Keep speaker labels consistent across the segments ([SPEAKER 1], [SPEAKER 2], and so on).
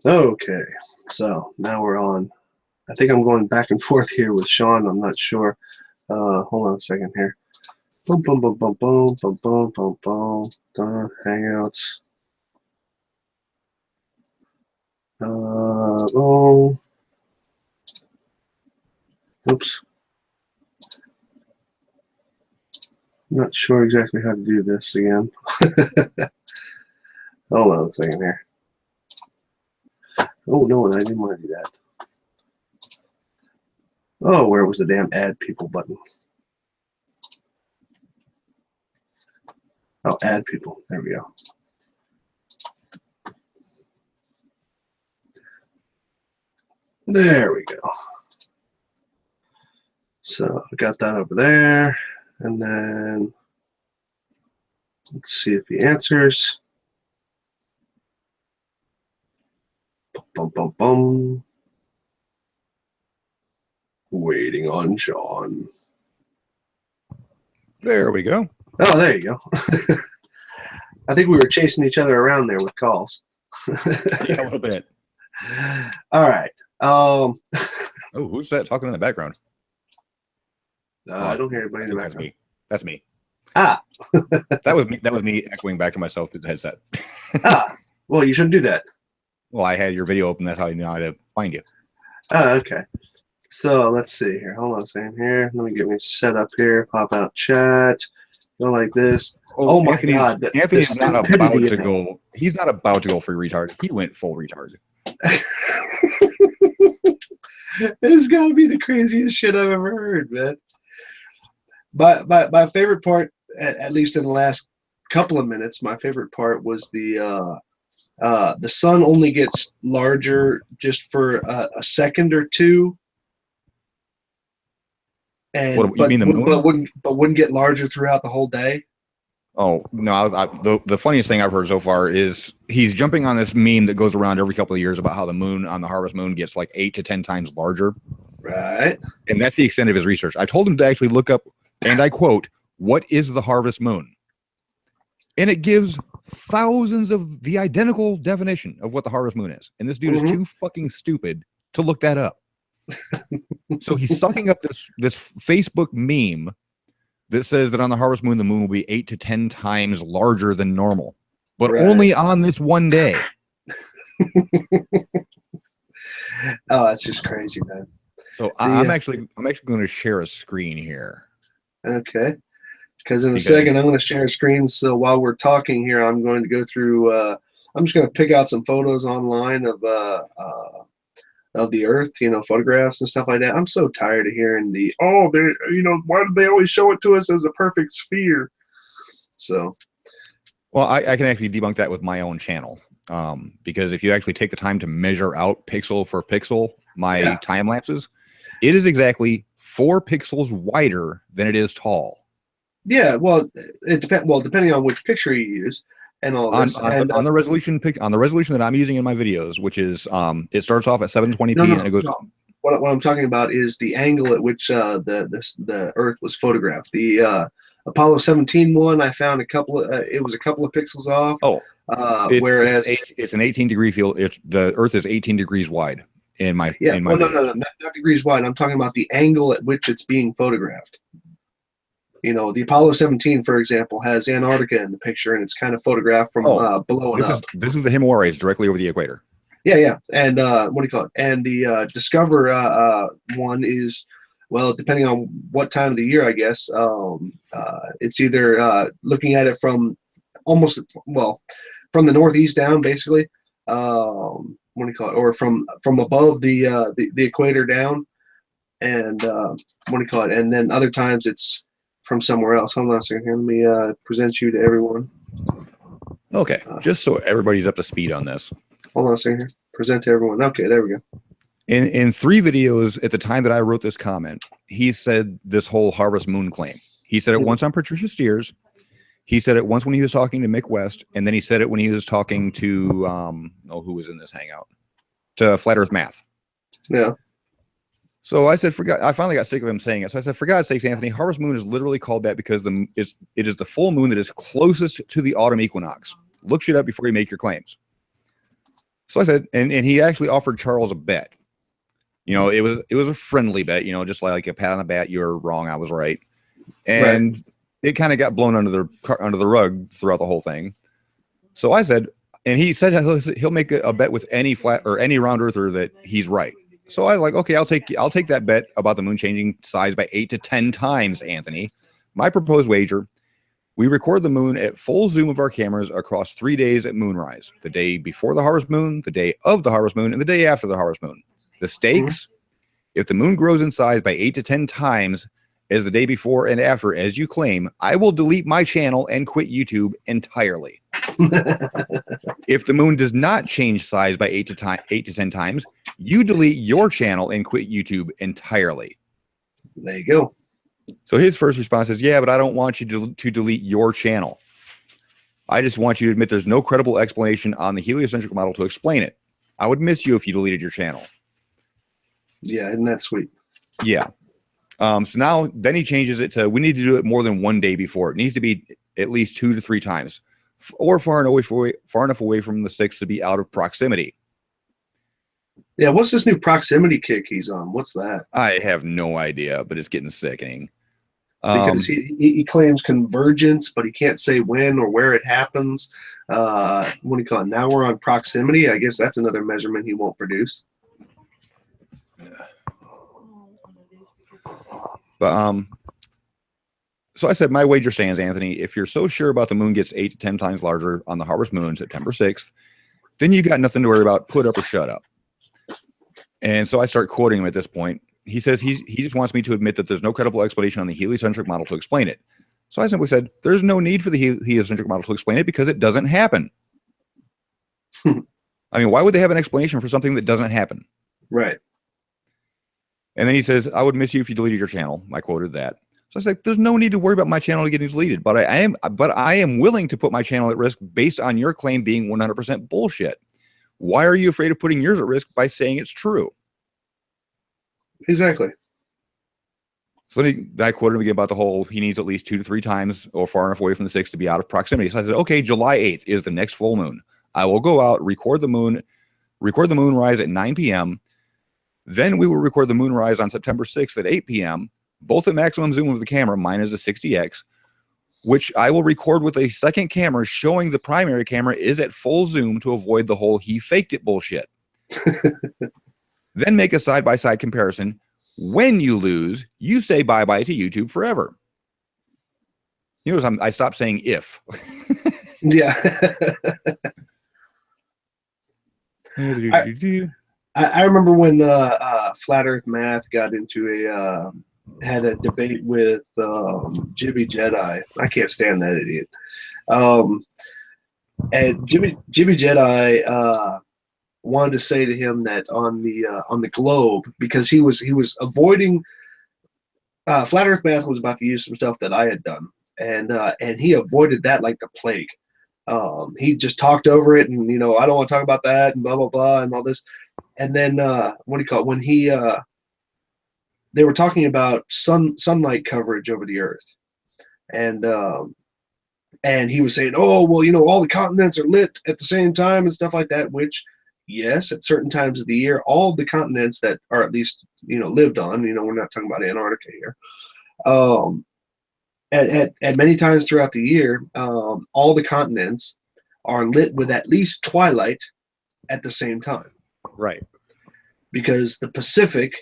[SPEAKER 1] Okay, so now we're on. I think I'm going back and forth here with Sean. I'm not sure. Hold on a second here. Boom, boom, boom, boom, boom, boom, boom, boom, boom. Done. Hangouts. Boom. Oops. Not sure exactly how to do this again. Hold on a second here. Oh no, I didn't want to do that. Oh, where was the damn add people button? Oh, add people. There we go. There we go. So I got that over there, and then let's see if he answers. Bum, bum, bum. Waiting on Sean.
[SPEAKER 2] There we go.
[SPEAKER 1] Oh, there you go. I think we were chasing each other around there with calls.
[SPEAKER 2] Yeah, a little bit.
[SPEAKER 1] All right.
[SPEAKER 2] Oh, who's that talking in the background?
[SPEAKER 1] I don't hear anybody in the background.
[SPEAKER 2] That's me.
[SPEAKER 1] Ah.
[SPEAKER 2] That was me. That was me echoing back to myself through the headset.
[SPEAKER 1] Well, you shouldn't do that.
[SPEAKER 2] Well, I had your video open. That's how you know how to find you.
[SPEAKER 1] Oh, okay. So let's see here. Hold on a second here. Let me get me set up here. Pop out chat. Go like this. Oh my God.
[SPEAKER 2] Anthony's not about to go. He's not about to go for retard. He went full retard.
[SPEAKER 1] This has got to be the craziest shit I've ever heard, man. But my favorite part, at least in the last couple of minutes, my favorite part was the sun only gets larger just for a second or two. And
[SPEAKER 2] what, you mean the moon?
[SPEAKER 1] But wouldn't get larger throughout the whole day.
[SPEAKER 2] Oh no! The funniest thing I've heard so far is he's jumping on this meme that goes around every couple of years about how the moon on the harvest moon gets like 8 to 10 times larger.
[SPEAKER 1] Right.
[SPEAKER 2] And that's the extent of his research. I told him to actually look up, and I quote, "What is the harvest moon?" And it gives thousands of the identical definition of what the harvest moon is. And this dude is too fucking stupid to look that up. So he's sucking up this Facebook meme that says that on the harvest moon, the moon will be 8 to 10 times larger than normal, but only on this one day.
[SPEAKER 1] Oh, that's just crazy, man.
[SPEAKER 2] So I'm actually going to share a screen here.
[SPEAKER 1] Okay. Because in a second, I'm going to share a screen. So while we're talking here, I'm going to go through. I'm just going to pick out some photos online of the Earth, photographs and stuff like that. I'm so tired of hearing why do they always show it to us as a perfect sphere? So,
[SPEAKER 2] well, I can actually debunk that with my own channel, because if you actually take the time to measure out pixel for pixel my time lapses, it is exactly 4 pixels wider than it is tall.
[SPEAKER 1] Yeah, well, it depends. Well, depending on which picture you use. And all this.
[SPEAKER 2] On the resolution that I'm using in my videos, which is it starts off at 720p and it goes.
[SPEAKER 1] What I'm talking about is the angle at which the Earth was photographed. The Apollo 17 one, I found it was a couple of pixels off.
[SPEAKER 2] Oh,
[SPEAKER 1] whereas
[SPEAKER 2] it's an 18-degree field. The Earth is 18 degrees wide in my
[SPEAKER 1] no, not degrees wide. I'm talking about the angle at which it's being photographed. The Apollo 17, for example, has Antarctica in the picture, and it's kind of photographed from below and up.
[SPEAKER 2] This is the Himalayas directly over the equator.
[SPEAKER 1] Yeah. And what do you call it? And the Discover one is, well, depending on what time of the year, I guess, it's either looking at it from from the northeast down, basically. What do you call it? Or from above the equator down, and what do you call it? And then other times it's from somewhere else. Hold on a second here. Let me present you to everyone.
[SPEAKER 2] Okay, just so everybody's up to speed on this.
[SPEAKER 1] Hold on a second here. Present to everyone. Okay, there we go.
[SPEAKER 2] In 3 videos at the time that I wrote this comment, he said this whole harvest moon claim. He said it once on Patricia Steers. He said it once when he was talking to Mick West, and then he said it when he was talking to who was in this hangout, to Flat Earth Math.
[SPEAKER 1] Yeah.
[SPEAKER 2] So I said, I finally got sick of him saying it. So I said, for God's sakes, Anthony, harvest moon is literally called that because it is the full moon that is closest to the autumn equinox. Look shit up before you make your claims. So I said, and he actually offered Charles a bet. You know, it was a friendly bet, you know, just like a pat on the back. You're wrong, I was right. And it kind of got blown under the rug throughout the whole thing. So I said, and he said he'll make a bet with any flat or any round earther that he's right. So I was like, okay, I'll take that bet about the moon changing size by 8 to 10 times, Anthony. My proposed wager: we record the moon at full zoom of our cameras across 3 days at moonrise. The day before the harvest moon, the day of the harvest moon, and the day after the harvest moon. The stakes: if the moon grows in size by 8 to 10 times as the day before and after, as you claim, I will delete my channel and quit YouTube entirely. If the moon does not change size by 8 to 10 times, you delete your channel and quit YouTube entirely.
[SPEAKER 1] There you go.
[SPEAKER 2] So his first response is, yeah, but I don't want you to delete your channel. I just want you to admit there's no credible explanation on the heliocentric model to explain it. I would miss you if you deleted your channel.
[SPEAKER 1] Yeah, isn't that sweet?
[SPEAKER 2] Yeah. So now then he changes it to, we need to do it more than one day before. It needs to be at least 2 to 3 times, or far enough away from the 6 to be out of proximity.
[SPEAKER 1] Yeah, what's this new proximity kick he's on? What's that?
[SPEAKER 2] I have no idea, but it's getting sickening.
[SPEAKER 1] Because he claims convergence, but he can't say when or where it happens. What do you call it? Now we're on proximity. I guess that's another measurement he won't produce.
[SPEAKER 2] But so I said, my wager stands, Anthony. If you're so sure about the moon gets 8 to 10 times larger on the harvest moon, September 6th, then you got nothing to worry about. Put up or shut up. And so I start quoting him at this point. He says he just wants me to admit that there's no credible explanation on the heliocentric model to explain it. So I simply said, there's no need for the heliocentric model to explain it because it doesn't happen. I mean, why would they have an explanation for something that doesn't happen?
[SPEAKER 1] Right.
[SPEAKER 2] And then he says, I would miss you if you deleted your channel. I quoted that. So I was like, there's no need to worry about my channel getting deleted, but I am willing to put my channel at risk based on your claim being 100% bullshit. Why are you afraid of putting yours at risk by saying it's true?
[SPEAKER 1] Exactly.
[SPEAKER 2] So then I quoted him again about the whole, he needs at least 2 to 3 times or far enough away from the 6 to be out of proximity. So I said, okay, July 8th is the next full moon. I will go out, record the moonrise at 9 p.m. Then we will record the moonrise on September 6th at 8 p.m., both at maximum zoom of the camera, mine is a 60x, which I will record with a second camera showing the primary camera is at full zoom to avoid the whole he faked it bullshit. Then make a side-by-side comparison. When you lose, you say bye-bye to YouTube forever. You notice I stopped saying if.
[SPEAKER 1] Yeah. I remember when Flat Earth Math got into had a debate with Jibby Jedi. I can't stand that idiot. And Jibby Jedi wanted to say to him that on the globe, because he was avoiding Flat Earth Math was about to use some stuff that I had done, and he avoided that like the plague. He just talked over it, and I don't want to talk about that, and blah blah blah, and all this. And then what do you call it? When they were talking about sunlight coverage over the Earth, and he was saying, oh well, all the continents are lit at the same time and stuff like that. Which, yes, at certain times of the year, all the continents that are at least lived on. We're not talking about Antarctica here. At many times throughout the year, all the continents are lit with at least twilight at the same time.
[SPEAKER 2] Right.
[SPEAKER 1] Because the Pacific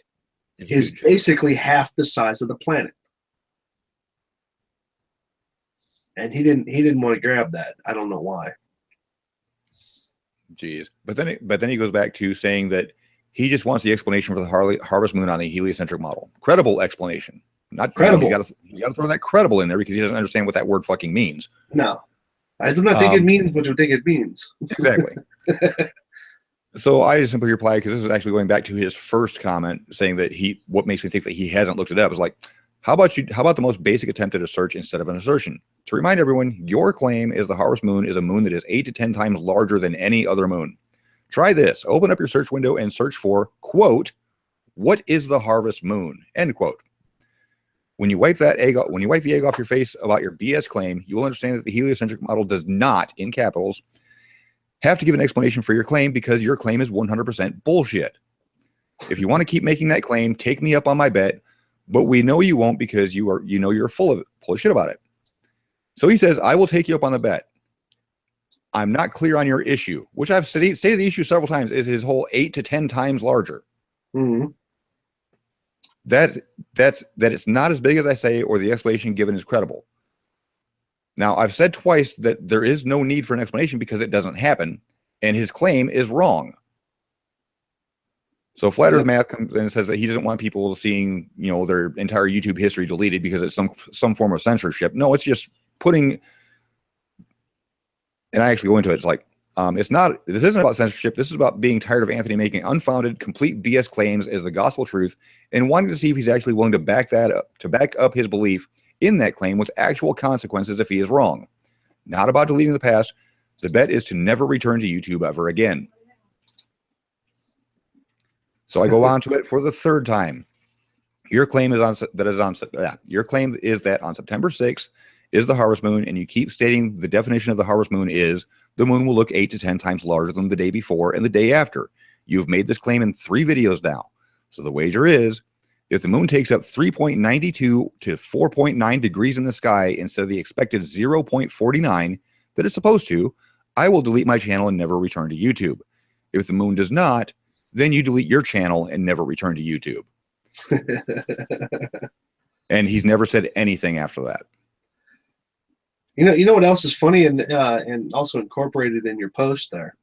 [SPEAKER 1] is basically half the size of the planet. And he didn't want to grab that. I don't know why.
[SPEAKER 2] Jeez. But then he goes back to saying that he just wants the explanation for the harvest moon on the heliocentric model. Credible explanation. Not credible. You got to throw that credible in there because he doesn't understand what that word fucking means.
[SPEAKER 1] No. I do not think it means what you think it means. Exactly.
[SPEAKER 2] So I just simply reply, because this is actually going back to his first comment, saying that what makes me think that he hasn't looked it up is like, how about the most basic attempt at a search instead of an assertion? To remind everyone, your claim is the harvest moon is a moon that is 8 to 10 times larger than any other moon. Try this. Open up your search window and search for, quote, what is the harvest moon? End quote. When you wipe the egg off your face about your BS claim, you will understand that the heliocentric model does not, in capitals, have to give an explanation for your claim because your claim is 100% bullshit. If you want to keep making that claim, take me up on my bet, but we know you won't because you're full of shit about it. So he says, I will take you up on the bet. I'm not clear on your issue, which I've stated the issue several times is his whole 8 to 10 times larger.
[SPEAKER 1] Mm-hmm.
[SPEAKER 2] That it's not as big as I say, or the explanation given is credible. Now, I've said twice that there is no need for an explanation because it doesn't happen, and his claim is wrong. So Flat Earth Math comes in and says that he doesn't want people seeing, their entire YouTube history deleted because it's some form of censorship. No, it's just putting, and I actually go into it. It's like, this isn't about censorship. This is about being tired of Anthony making unfounded, complete BS claims as the gospel truth and wanting to see if he's actually willing to back up his belief in that claim with actual consequences if he is wrong. Not about deleting the past. The bet is to never return to YouTube ever again. So I go on to it for the third time. Your claim is that on September 6th is the harvest moon, and you keep stating the definition of the harvest moon is the moon will look 8 to 10 times larger than the day before and the day after. You've made this claim in 3 videos now. So the wager is, if the moon takes up 3.92 to 4.9 degrees in the sky instead of the expected 0.49 that it's supposed to, I will delete my channel and never return to YouTube. If the moon does not, then you delete your channel and never return to YouTube. And he's never said anything after that.
[SPEAKER 1] You know what else is funny and also incorporated in your post there?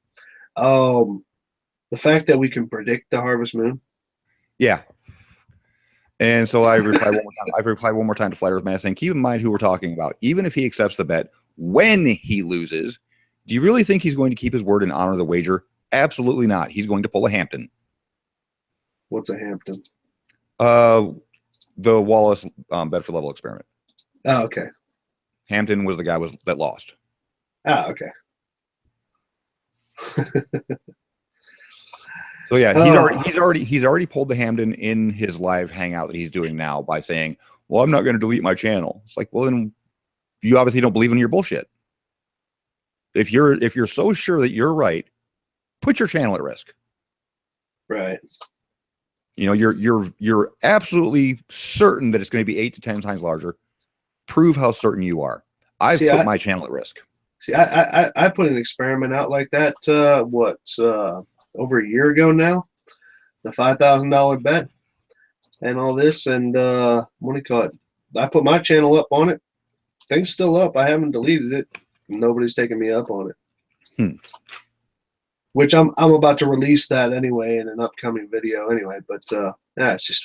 [SPEAKER 1] The fact that we can predict the harvest moon.
[SPEAKER 2] Yeah. And so I reply one more time. I reply one more time to Flat Earth Math saying, keep in mind who we're talking about. Even if he accepts the bet, when he loses, do you really think he's going to keep his word and honor the wager? Absolutely not. He's going to pull a Hampton.
[SPEAKER 1] What's a Hampton?
[SPEAKER 2] The Wallace Bedford level experiment.
[SPEAKER 1] Oh, okay.
[SPEAKER 2] Hampton was the guy that lost.
[SPEAKER 1] Ah, okay.
[SPEAKER 2] So yeah, he's already pulled the Hampton in his live hangout that he's doing now by saying, "Well, I'm not going to delete my channel." It's like, well, then you obviously don't believe in your bullshit. If you're so sure that you're right, put your channel at risk.
[SPEAKER 1] Right.
[SPEAKER 2] You're absolutely certain that it's going to be 8 to 10 times larger. Prove how certain you are. I've put my channel at risk.
[SPEAKER 1] See, I put an experiment out like that. Over a year ago now, the $5,000 bet and all this, and what do you call it? I put my channel up on it. Things still up. I haven't deleted it. Nobody's taking me up on it. Which I'm about to release that anyway in an upcoming video anyway. But it's just.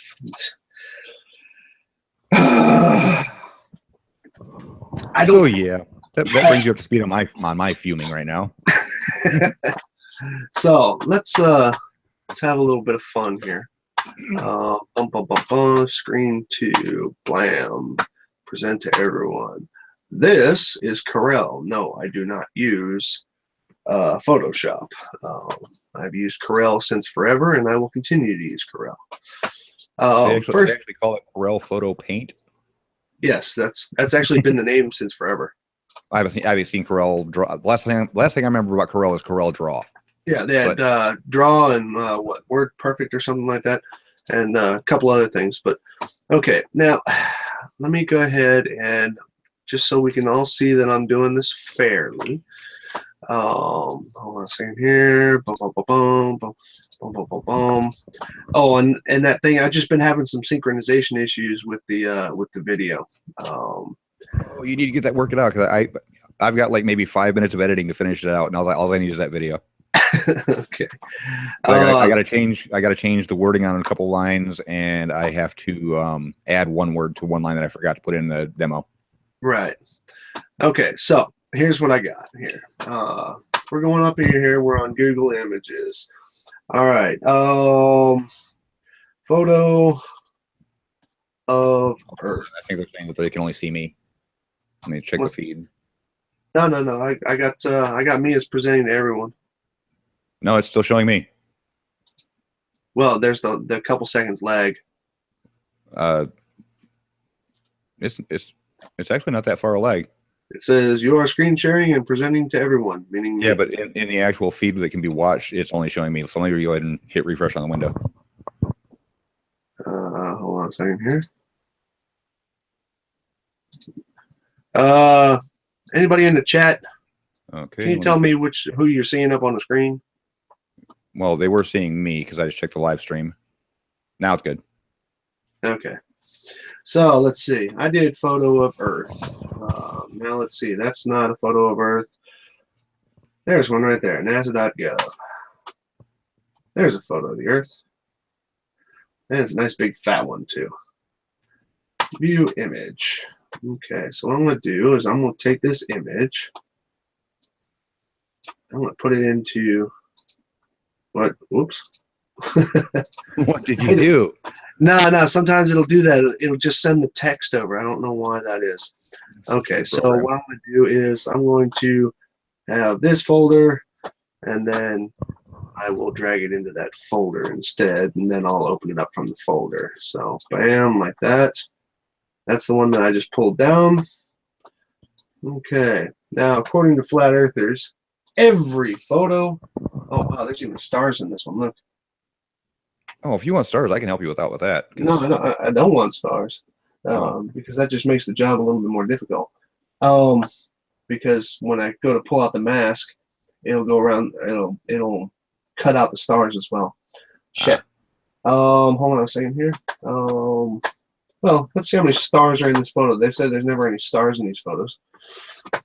[SPEAKER 2] Yeah, that brings you up to speed on my fuming right now.
[SPEAKER 1] So let's have a little bit of fun here. Screen 2, blam, present to everyone. This is Corel. No, I do not use Photoshop. I've used Corel since forever, and I will continue to use Corel.
[SPEAKER 2] They actually call it Corel Photo Paint.
[SPEAKER 1] Yes, that's actually been the name since forever.
[SPEAKER 2] I haven't seen Corel Draw. Last thing I remember about Corel is Corel Draw.
[SPEAKER 1] Yeah, they had Draw and WordPerfect or something like that, and a couple other things. But okay, now let me go ahead and just so we can all see that I'm doing this fairly. Hold on a second here. Oh, and that thing, I've just been having some synchronization issues with the video.
[SPEAKER 2] Oh, you need to get that worked out because I've got like maybe 5 minutes of editing to finish it out, and all I need is that video.
[SPEAKER 1] Okay.
[SPEAKER 2] I gotta change the wording on a couple lines, and I have to add one word to one line that I forgot to put in the demo.
[SPEAKER 1] Right. Okay, so here's what I got here. We're going up here. We're on Google Images. All right. Photo of Earth.
[SPEAKER 2] I think they're saying that they can only see me. Let me check the feed.
[SPEAKER 1] No. I got me as presenting to everyone.
[SPEAKER 2] No, it's still showing me.
[SPEAKER 1] Well, there's the couple seconds lag.
[SPEAKER 2] It's actually not that far a lag.
[SPEAKER 1] It says you are screen sharing and presenting to everyone, meaning
[SPEAKER 2] Yeah, but in the actual feed that can be watched, it's only showing me. So let me go ahead and hit refresh on the window.
[SPEAKER 1] Hold on a second here. Anybody in the chat?
[SPEAKER 2] Okay.
[SPEAKER 1] Can you tell me who you're seeing up on the screen?
[SPEAKER 2] Well, they were seeing me because I just checked the live stream. Now it's good.
[SPEAKER 1] Okay. So let's see. I did photo of Earth. Now let's see. That's not a photo of Earth. There's one right there. NASA.gov. There's a photo of the Earth. And it's a nice big fat one too. View image. Okay, so what I'm going to do is I'm going to take this image. I'm going to put it into what? Whoops.
[SPEAKER 2] What did you do?
[SPEAKER 1] No. Sometimes it'll do that. It'll just send the text over. I don't know why that is. Okay, so what I'm going to do is I'm going to have this folder, and then I will drag it into that folder instead, and then I'll open it up from the folder. So, bam, like that. That's the one that I just pulled down. Okay, now according to Flat Earthers, every photo. Oh wow, there's even stars in this one. Look.
[SPEAKER 2] Oh, if you want stars, I can help you with that.
[SPEAKER 1] No, I don't want stars, because that just makes the job a little bit more difficult. Because when I go to pull out the mask, it'll go around. It'll cut out the stars as well. Shit. Hold on a second here. Well, let's see how many stars are in this photo. They said there's never any stars in these photos.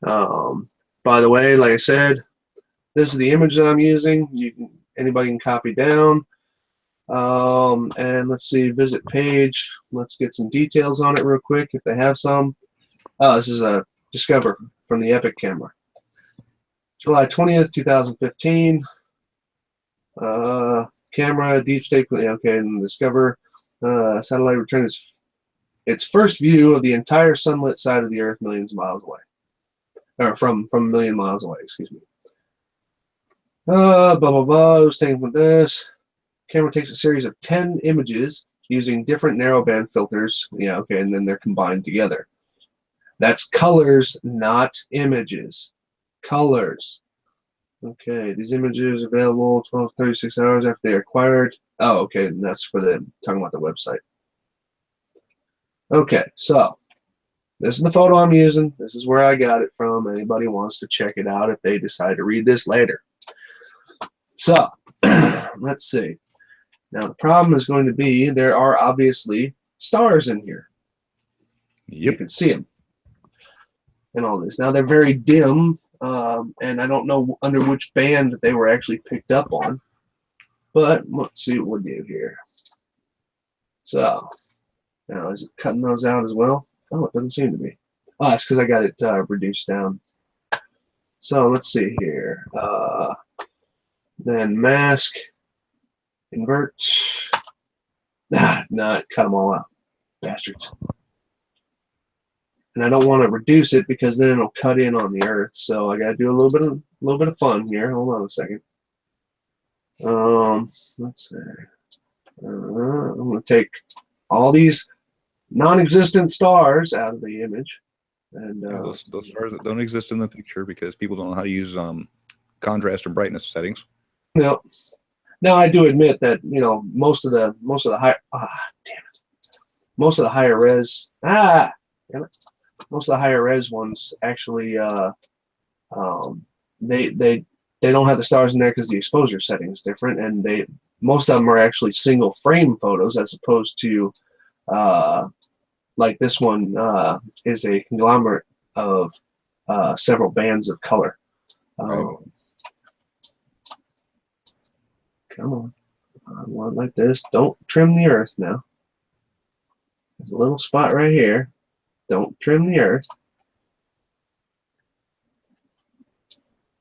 [SPEAKER 1] By the way, like I said, this is the image that I'm using. Anybody can copy down. And let's see, visit page. Let's get some details on it real quick if they have some. This is a Discover from the Epic camera. July 20th, 2015. Camera, deep state, okay, and Discover. Satellite returns its first view of the entire sunlit side of the Earth millions of miles away. Or from a million miles away, excuse me. Blah, blah, blah. It was taken from this. Camera takes a series of 10 images using different narrowband filters. Yeah, okay, and then they're combined together. That's colors, not images. Colors. Okay, these images available 12 to 36 hours after they're acquired. Oh, okay, and that's for the talking about the website. Okay, so this is the photo I'm using. This is where I got it from. Anybody wants to check it out if they decide to read this later. So, let's see. Now, the problem is going to be there are obviously stars in here.
[SPEAKER 2] Yep.
[SPEAKER 1] You can see them and all this. Now, they're very dim, and I don't know under which band they were actually picked up on. But let's see what we do here. So, now is it cutting those out as well? Oh, it doesn't seem to be. Oh, it's because I got it reduced down. So, let's see here. Then mask. Invert. No, it cut them all out. Bastards. And I don't want to reduce it because then it'll cut in on the Earth. So I gotta do a little bit of fun here. Hold on a second. Let's see. I'm gonna take all these non-existent stars out of the image. And
[SPEAKER 2] those stars that don't exist in the picture because people don't know how to use contrast and brightness settings.
[SPEAKER 1] No. Now I do admit that most of the high most of the higher res most of the higher res ones actually they don't have the stars in there because the exposure setting is different, and most of them are actually single frame photos as opposed to like this one is a conglomerate of several bands of color.
[SPEAKER 2] Right.
[SPEAKER 1] Come on. I want like this. Don't trim the Earth now. There's a little spot right here. Don't trim the Earth.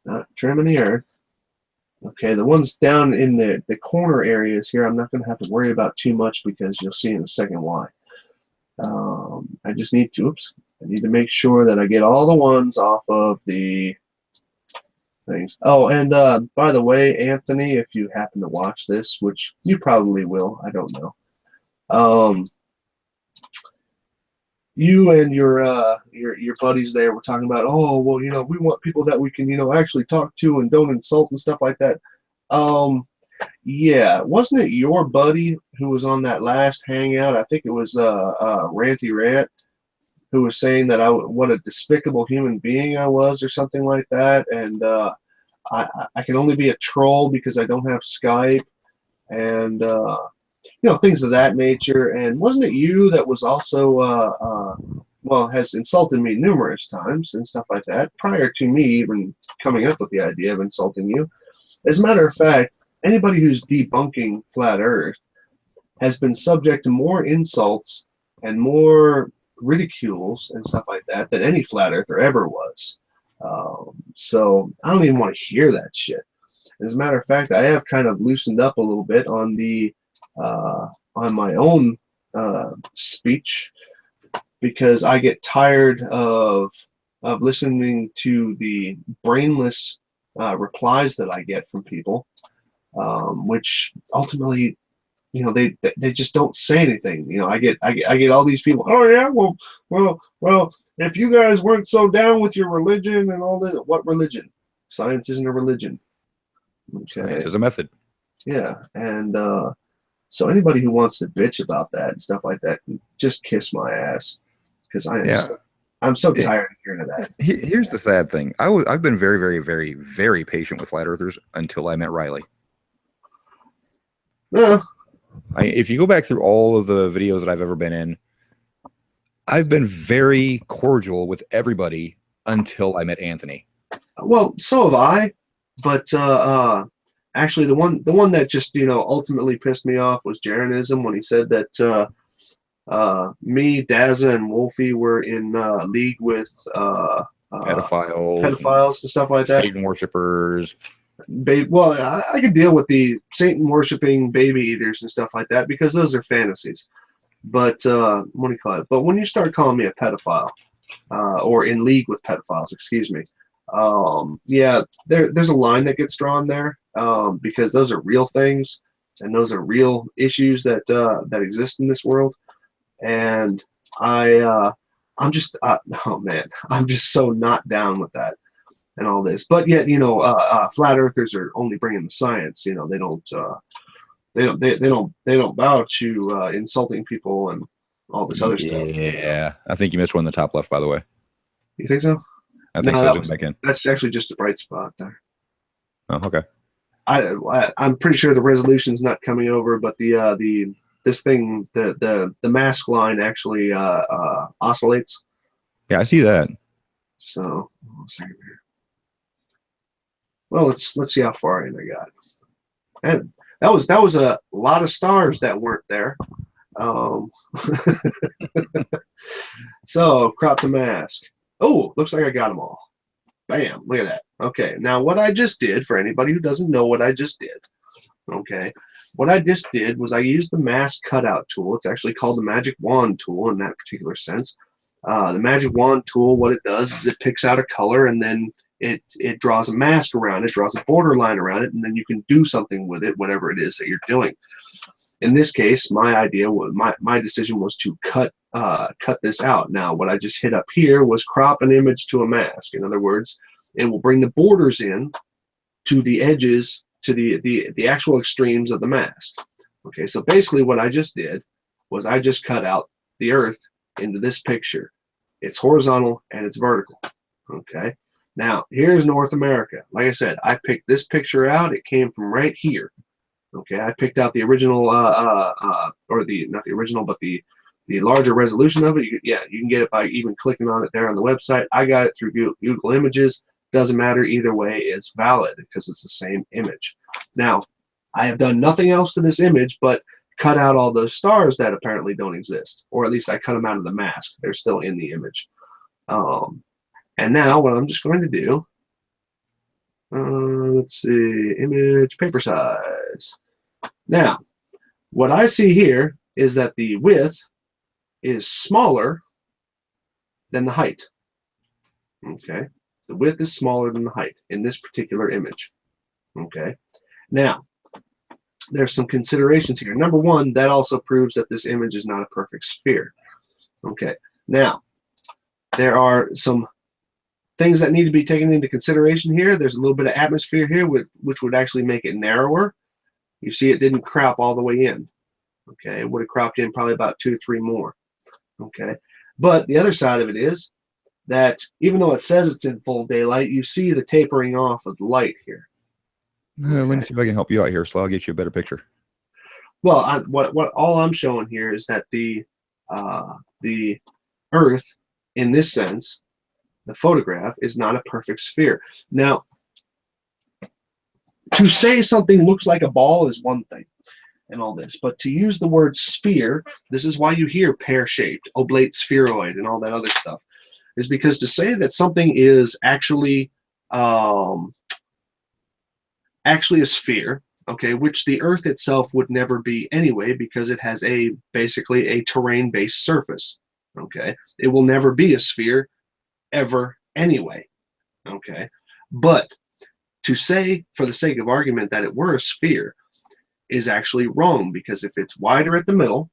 [SPEAKER 1] Not trimming the Earth. Okay, the ones down in the corner areas here, I'm not going to have to worry about too much because you'll see in a second why. I just need to, I need to make sure that I get all the ones off of the things. Oh, and by the way, Anthony, if you happen to watch this, which you probably will, I don't know. you and your buddies there were talking about, oh well, we want people that we can actually talk to and don't insult and stuff like that. Yeah, wasn't it your buddy who was on that last hangout? I think it was Ranty Rant, who was saying that what a despicable human being I was or something like that, and I can only be a troll because I don't have Skype, and things of that nature. And wasn't it you that was also well, has insulted me numerous times and stuff like that prior to me even coming up with the idea of insulting you? As a matter of fact, anybody who's debunking flat Earth has been subject to more insults and more ridicules and stuff like that than any flat earther ever was. So I don't even want to hear that shit. As a matter of fact, I have kind of loosened up a little bit on the on my own speech, because I get tired of listening to the brainless replies that I get from people, which ultimately, they just don't say anything. I get all these people. Oh yeah, well, if you guys weren't so down with your religion and all this, what religion? Science isn't a religion. Okay.
[SPEAKER 2] Science is a method.
[SPEAKER 1] Yeah, and so anybody who wants to bitch about that and stuff like that, just kiss my ass, because I'm so tired of hearing of that.
[SPEAKER 2] Here's the sad thing. I've been very, very, very, very patient with flat earthers until I met Riley. If you go back through all of the videos that I've ever been in, I've been very cordial with everybody until I met Anthony.
[SPEAKER 1] Well, so have I, but actually the one that just ultimately pissed me off was Jeranism, when he said that me, Dazza, and Wolfie were in league with pedophiles and stuff like that.
[SPEAKER 2] Satan worshippers.
[SPEAKER 1] Well, I could deal with the Satan worshiping baby eaters and stuff like that, because those are fantasies. But what do you call it? But when you start calling me a pedophile, or in league with pedophiles, excuse me, yeah, there's a line that gets drawn there, because those are real things, and those are real issues that that exist in this world. And I'm just oh man, I'm just so not down with that and all this. But yet, flat earthers are only bringing the science. They don't bow to insulting people and all this other stuff.
[SPEAKER 2] Yeah, I think you missed one in the top left, by the way.
[SPEAKER 1] You think so?
[SPEAKER 2] I think so. Zoom back in.
[SPEAKER 1] That's actually just a bright spot there.
[SPEAKER 2] Oh, okay.
[SPEAKER 1] I'm pretty sure the resolution's not coming over, but this thing, the mask line actually oscillates.
[SPEAKER 2] Yeah, I see that.
[SPEAKER 1] So, hold on a second here. Well, let's see how far in I got. And that was a lot of stars that weren't there. So crop the mask. Oh, looks like I got them all. Bam! Look at that. Okay, now what I just did, for anybody who doesn't know what I just did, okay, what I just did was I used the mask cutout tool. It's actually called the magic wand tool in that particular sense. The magic wand tool, what it does is it picks out a color, and then it draws a mask around it, draws a border line around it, and then you can do something with it, whatever it is that you're doing. In this case, my idea was my decision was to cut this out. Now, what I just hit up here was crop an image to a mask. In other words, it will bring the borders in to the edges, to the actual extremes of the mask. Okay, so basically what I just did was I just cut out the Earth into this picture. It's horizontal and it's vertical. Okay, now here's North America. Like I said, I picked this picture out. It came from right here. Okay, I picked out the original, or not the original, but the larger resolution of it. You can get it by even clicking on it there on the website. I got it through Google Images. Doesn't matter either way, it's valid because it's the same image. Now, I have done nothing else to this image but cut out all those stars that apparently don't exist, or at least I cut them out of the mask. They're still in the image. And now what I'm just going to do, let's see, image paper size. Now, what I see here is that the width is smaller than the height. Okay, the width is smaller than the height in this particular image. Okay, now there's some considerations here. Number one, that also proves that this image is not a perfect sphere. Okay, Now, there are some things that need to be taken into consideration here. There's a little bit of atmosphere here, which would actually make it narrower. You see, it didn't crop all the way in. Okay, it would have cropped in probably about 2 to 3 more. Okay, but the other side of it is that even though it says it's in full daylight, you see the tapering off of the light here.
[SPEAKER 2] Let me see if I can help you out here, so I'll get you a better picture.
[SPEAKER 1] Well, what all I'm showing here is that the Earth, in this sense, the photograph is not a perfect sphere. Now, to say something looks like a ball is one thing and all this, but to use the word sphere, this is why you hear pear-shaped, oblate, spheroid, and all that other stuff, is because to say that something is actually a sphere, okay, which the Earth itself would never be anyway, because it has basically a terrain-based surface, okay? It will never be a sphere ever anyway, okay? But to say, for the sake of argument, that it were a sphere is actually wrong, because if it's wider at the middle,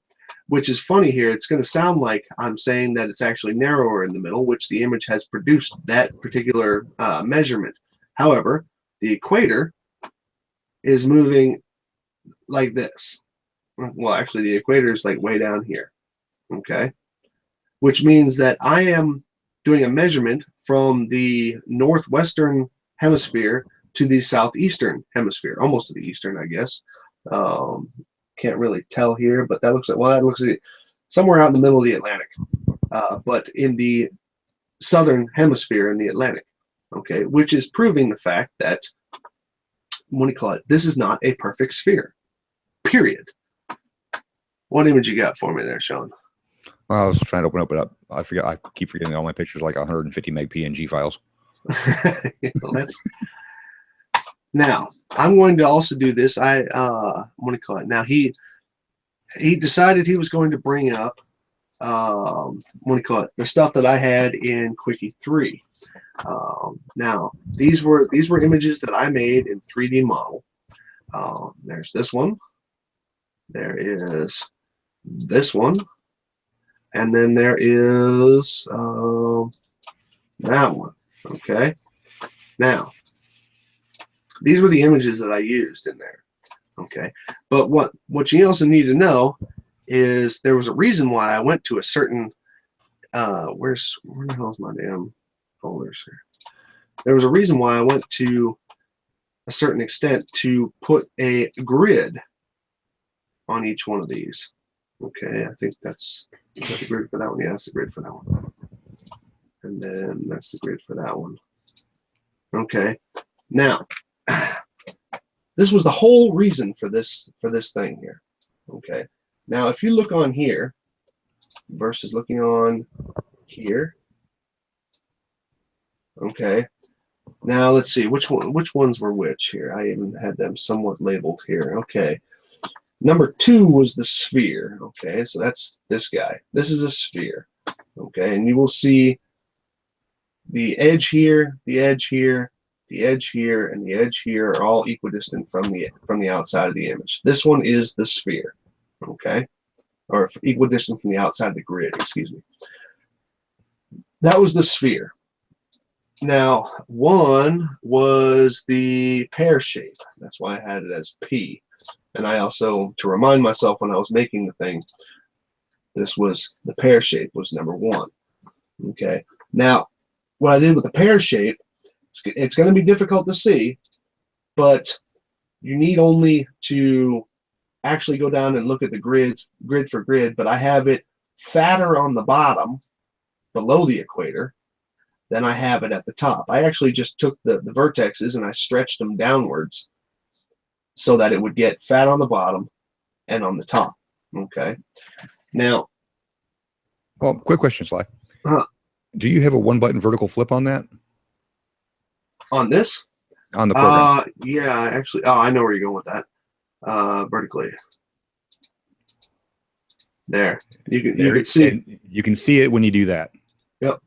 [SPEAKER 1] which is funny here, it's going to sound like I'm saying that it's actually narrower in the middle, which the image has produced that particular measurement. However, the equator is moving like this. Well, actually, the equator is like way down here, okay? Which means that I am doing a measurement from the northwestern hemisphere to the southeastern hemisphere, almost to the eastern, I guess. Can't really tell here, but that looks like, well, that looks like somewhere out in the middle of the Atlantic, but in the southern hemisphere in the Atlantic, okay, which is proving the fact that, what do you call it, this is not a perfect sphere, period. What image you got for me there, Sean?
[SPEAKER 2] I was trying to open it up. I forget. I keep forgetting that all my pictures are like 150 meg PNG files.
[SPEAKER 1] Well, now I'm going to also do this. What do you call it? Now he decided he was going to bring up what do you call it? The stuff that I had in Quickie 3. Now these were images that I made in 3D model. There's this one. There is this one. And then there is that one. Okay. Now, these were the images that I used in there. Okay. But what you also need to know is there was a reason why I went to a certain where the hell is my damn folders here? There was a reason why I went to a certain extent to put a grid on each one of these. Okay, I think that's the grid for that one. Yeah, that's the grid for that one. And then that's the grid for that one. Okay, now this was the whole reason for this thing here. Okay, now if you look on here versus looking on here. Okay, now let's see which ones were which here. I even had them somewhat labeled here. Okay. Number 2 was the sphere. Okay, so that's this guy. This is a sphere. Okay, and you will see the edge here, the edge here, the edge here, and the edge here are all equidistant from the outside of the image. This one is the sphere. Okay, or equidistant from the outside of the grid. Excuse me. That was the sphere. Now, 1 was the pear shape. That's why I had it as P. And I also, to remind myself when I was making the thing, this was the pear shape was number 1. Okay. Now, what I did with the pear shape, it's going to be difficult to see, but you need only to actually go down and look at the grid for grid, but I have it fatter on the bottom below the equator than I have it at the top. I actually just took the vertexes and I stretched them downwards so that it would get fat on the bottom and on the top. Okay. Now,
[SPEAKER 2] well, quick question, Sly. Do you have a 1-button vertical flip on that?
[SPEAKER 1] On this?
[SPEAKER 2] On the program?
[SPEAKER 1] Yeah, actually. Oh, I know where you're going with that. Vertically. There. You can see.
[SPEAKER 2] You can see it when you do that.
[SPEAKER 1] Yep.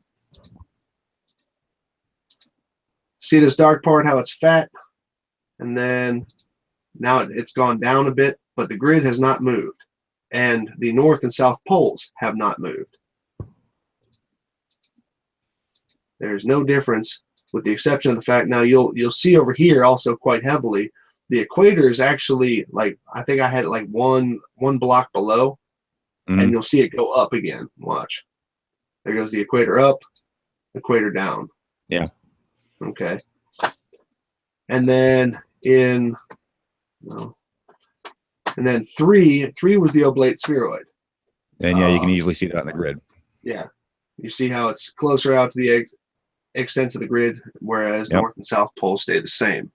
[SPEAKER 1] See this dark part, how it's fat, and then now it's gone down a bit, but the grid has not moved, and the north and south poles have not moved. There's no difference, with the exception of the fact now you'll see over here also quite heavily. The equator is actually like, I think I had it like one block below, and you'll see it go up again. Watch. There goes the equator up, equator down.
[SPEAKER 2] Yeah.
[SPEAKER 1] Okay. And then and then three was the oblate spheroid.
[SPEAKER 2] And yeah, you can easily see that on the grid.
[SPEAKER 1] Yeah. You see how it's closer out to the extents of the grid, whereas north and south poles stay the same.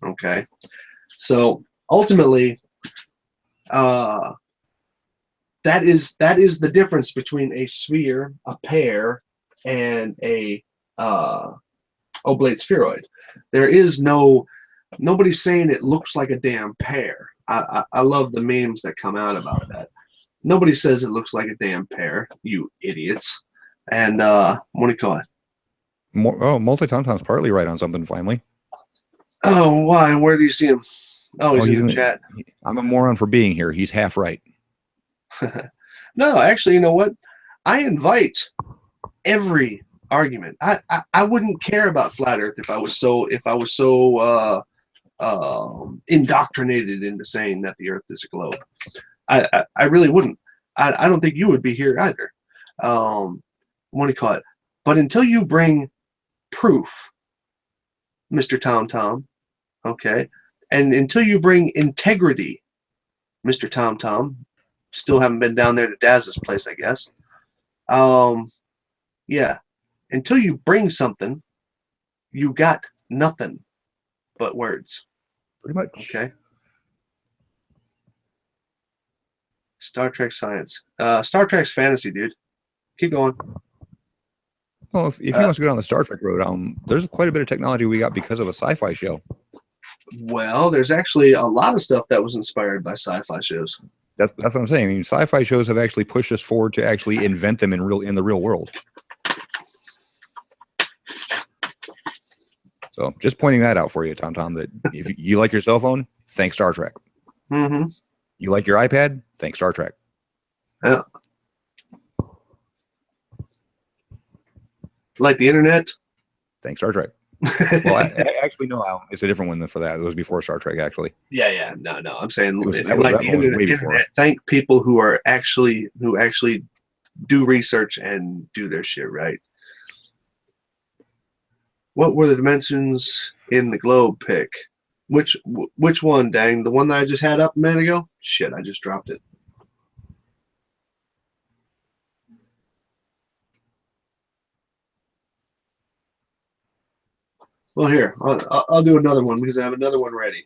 [SPEAKER 1] Okay. So ultimately, that is the difference between a sphere, a pear, and a oblate spheroid. There is nobody's saying it looks like a damn pear. I love the memes that come out about that. Nobody says it looks like a damn pear, you idiots. And what do you call it?
[SPEAKER 2] Multi-Tom-Tom's partly right on something finally.
[SPEAKER 1] Oh, why? Where do you see him? Oh, he's in the chat.
[SPEAKER 2] I'm a moron for being here. He's half right.
[SPEAKER 1] No, actually, you know what? I invite every argument. I wouldn't care about flat Earth if I was so indoctrinated into saying that the Earth is a globe. I really wouldn't. I don't think you would be here either. What do you call it? But until you bring proof, Mr. Tom Tom, okay, and until you bring integrity, Mr. Tom Tom, still haven't been down there to Daz's place, I guess. Yeah, until you bring something, you got nothing but words.
[SPEAKER 2] Pretty much.
[SPEAKER 1] Okay. Star Trek science. Star Trek's fantasy, dude. Keep going.
[SPEAKER 2] Well, if he wants to go down the Star Trek road, there's quite a bit of technology we got because of a sci-fi show.
[SPEAKER 1] Well, there's actually a lot of stuff that was inspired by sci-fi shows.
[SPEAKER 2] That's what I'm saying. I mean, sci-fi shows have actually pushed us forward to actually invent them in the real world. So just pointing that out for you, Tom Tom, that if you like your cell phone, thanks Star Trek.
[SPEAKER 1] Mm-hmm.
[SPEAKER 2] You like your iPad, thanks Star Trek.
[SPEAKER 1] Yeah. Like the internet?
[SPEAKER 2] Thanks Star Trek. Well, I actually no, it's a different one for that. It was before Star Trek, actually.
[SPEAKER 1] Yeah. No. I'm saying
[SPEAKER 2] like
[SPEAKER 1] the internet. Thank people who actually do research and do their shit right. What were the dimensions in the globe pick? Which one, dang? The one that I just had up a minute ago? Shit, I just dropped it. Well, here, I'll do another one because I have another one ready.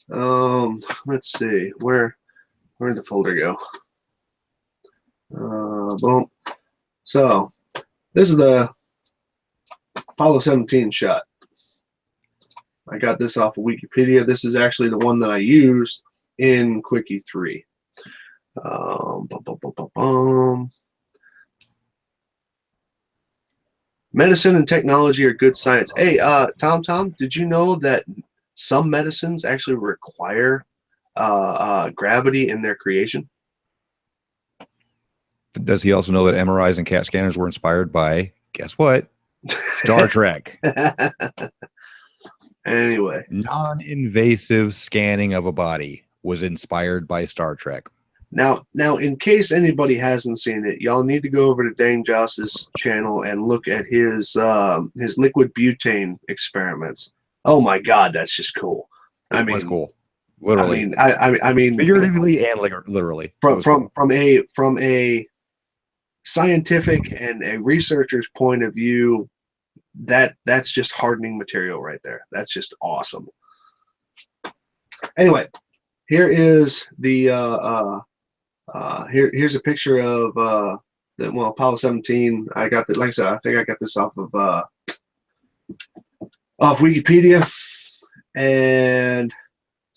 [SPEAKER 1] Let's see. Where'd the folder go? Boom. So, this is the Apollo 17 shot. I got this off of Wikipedia. This is actually the one that I used in Quickie 3. Medicine and technology are good science. Hey, Tom, did you know that some medicines actually require gravity in their creation?
[SPEAKER 2] Does he also know that MRIs and CAT scanners were inspired by, guess what? Star Trek.
[SPEAKER 1] Anyway.
[SPEAKER 2] Non-invasive scanning of a body was inspired by Star Trek.
[SPEAKER 1] Now, in case anybody hasn't seen it, y'all need to go over to Dang Joss's channel and look at his liquid butane experiments. Oh my God, that's just cool.
[SPEAKER 2] It was cool. Literally.
[SPEAKER 1] I mean,
[SPEAKER 2] figuratively and literally.
[SPEAKER 1] From a scientific and a researcher's point of view, that's just hardening material right there. That's just awesome. Anyway, here is the here's a picture of Apollo 17. I got that, like I said, I think I got this off Wikipedia. And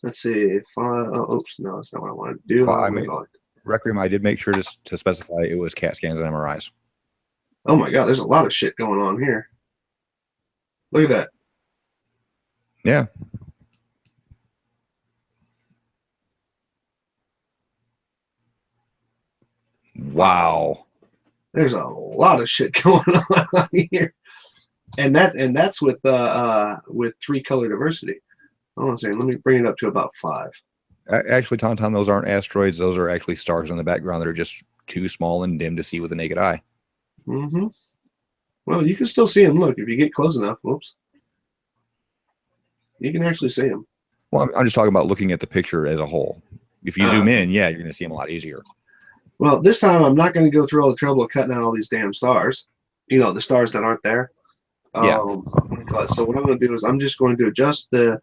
[SPEAKER 1] let's see if oops, no, that's not what I wanted to do.
[SPEAKER 2] Well, Requiem, I did make sure to specify it was CAT scans and MRIs.
[SPEAKER 1] Oh my God, there's a lot of shit going on here. Look at that.
[SPEAKER 2] Yeah. Wow.
[SPEAKER 1] There's a lot of shit going on here, and that's with 3-color diversity. Hold on a second. Let me bring it up to about 5.
[SPEAKER 2] Actually, Tauntaun, those aren't asteroids. Those are actually stars in the background that are just too small and dim to see with the naked eye.
[SPEAKER 1] Mm-hmm. Well, you can still see them. Look, if you get close enough, whoops, you can actually see them.
[SPEAKER 2] Well, I'm just talking about looking at the picture as a whole. If you zoom in, yeah, you're going to see them a lot easier.
[SPEAKER 1] Well, this time I'm not going to go through all the trouble of cutting out all these damn stars. You know, the stars that aren't there.
[SPEAKER 2] Yeah.
[SPEAKER 1] So what I'm going to do is I'm just going to adjust the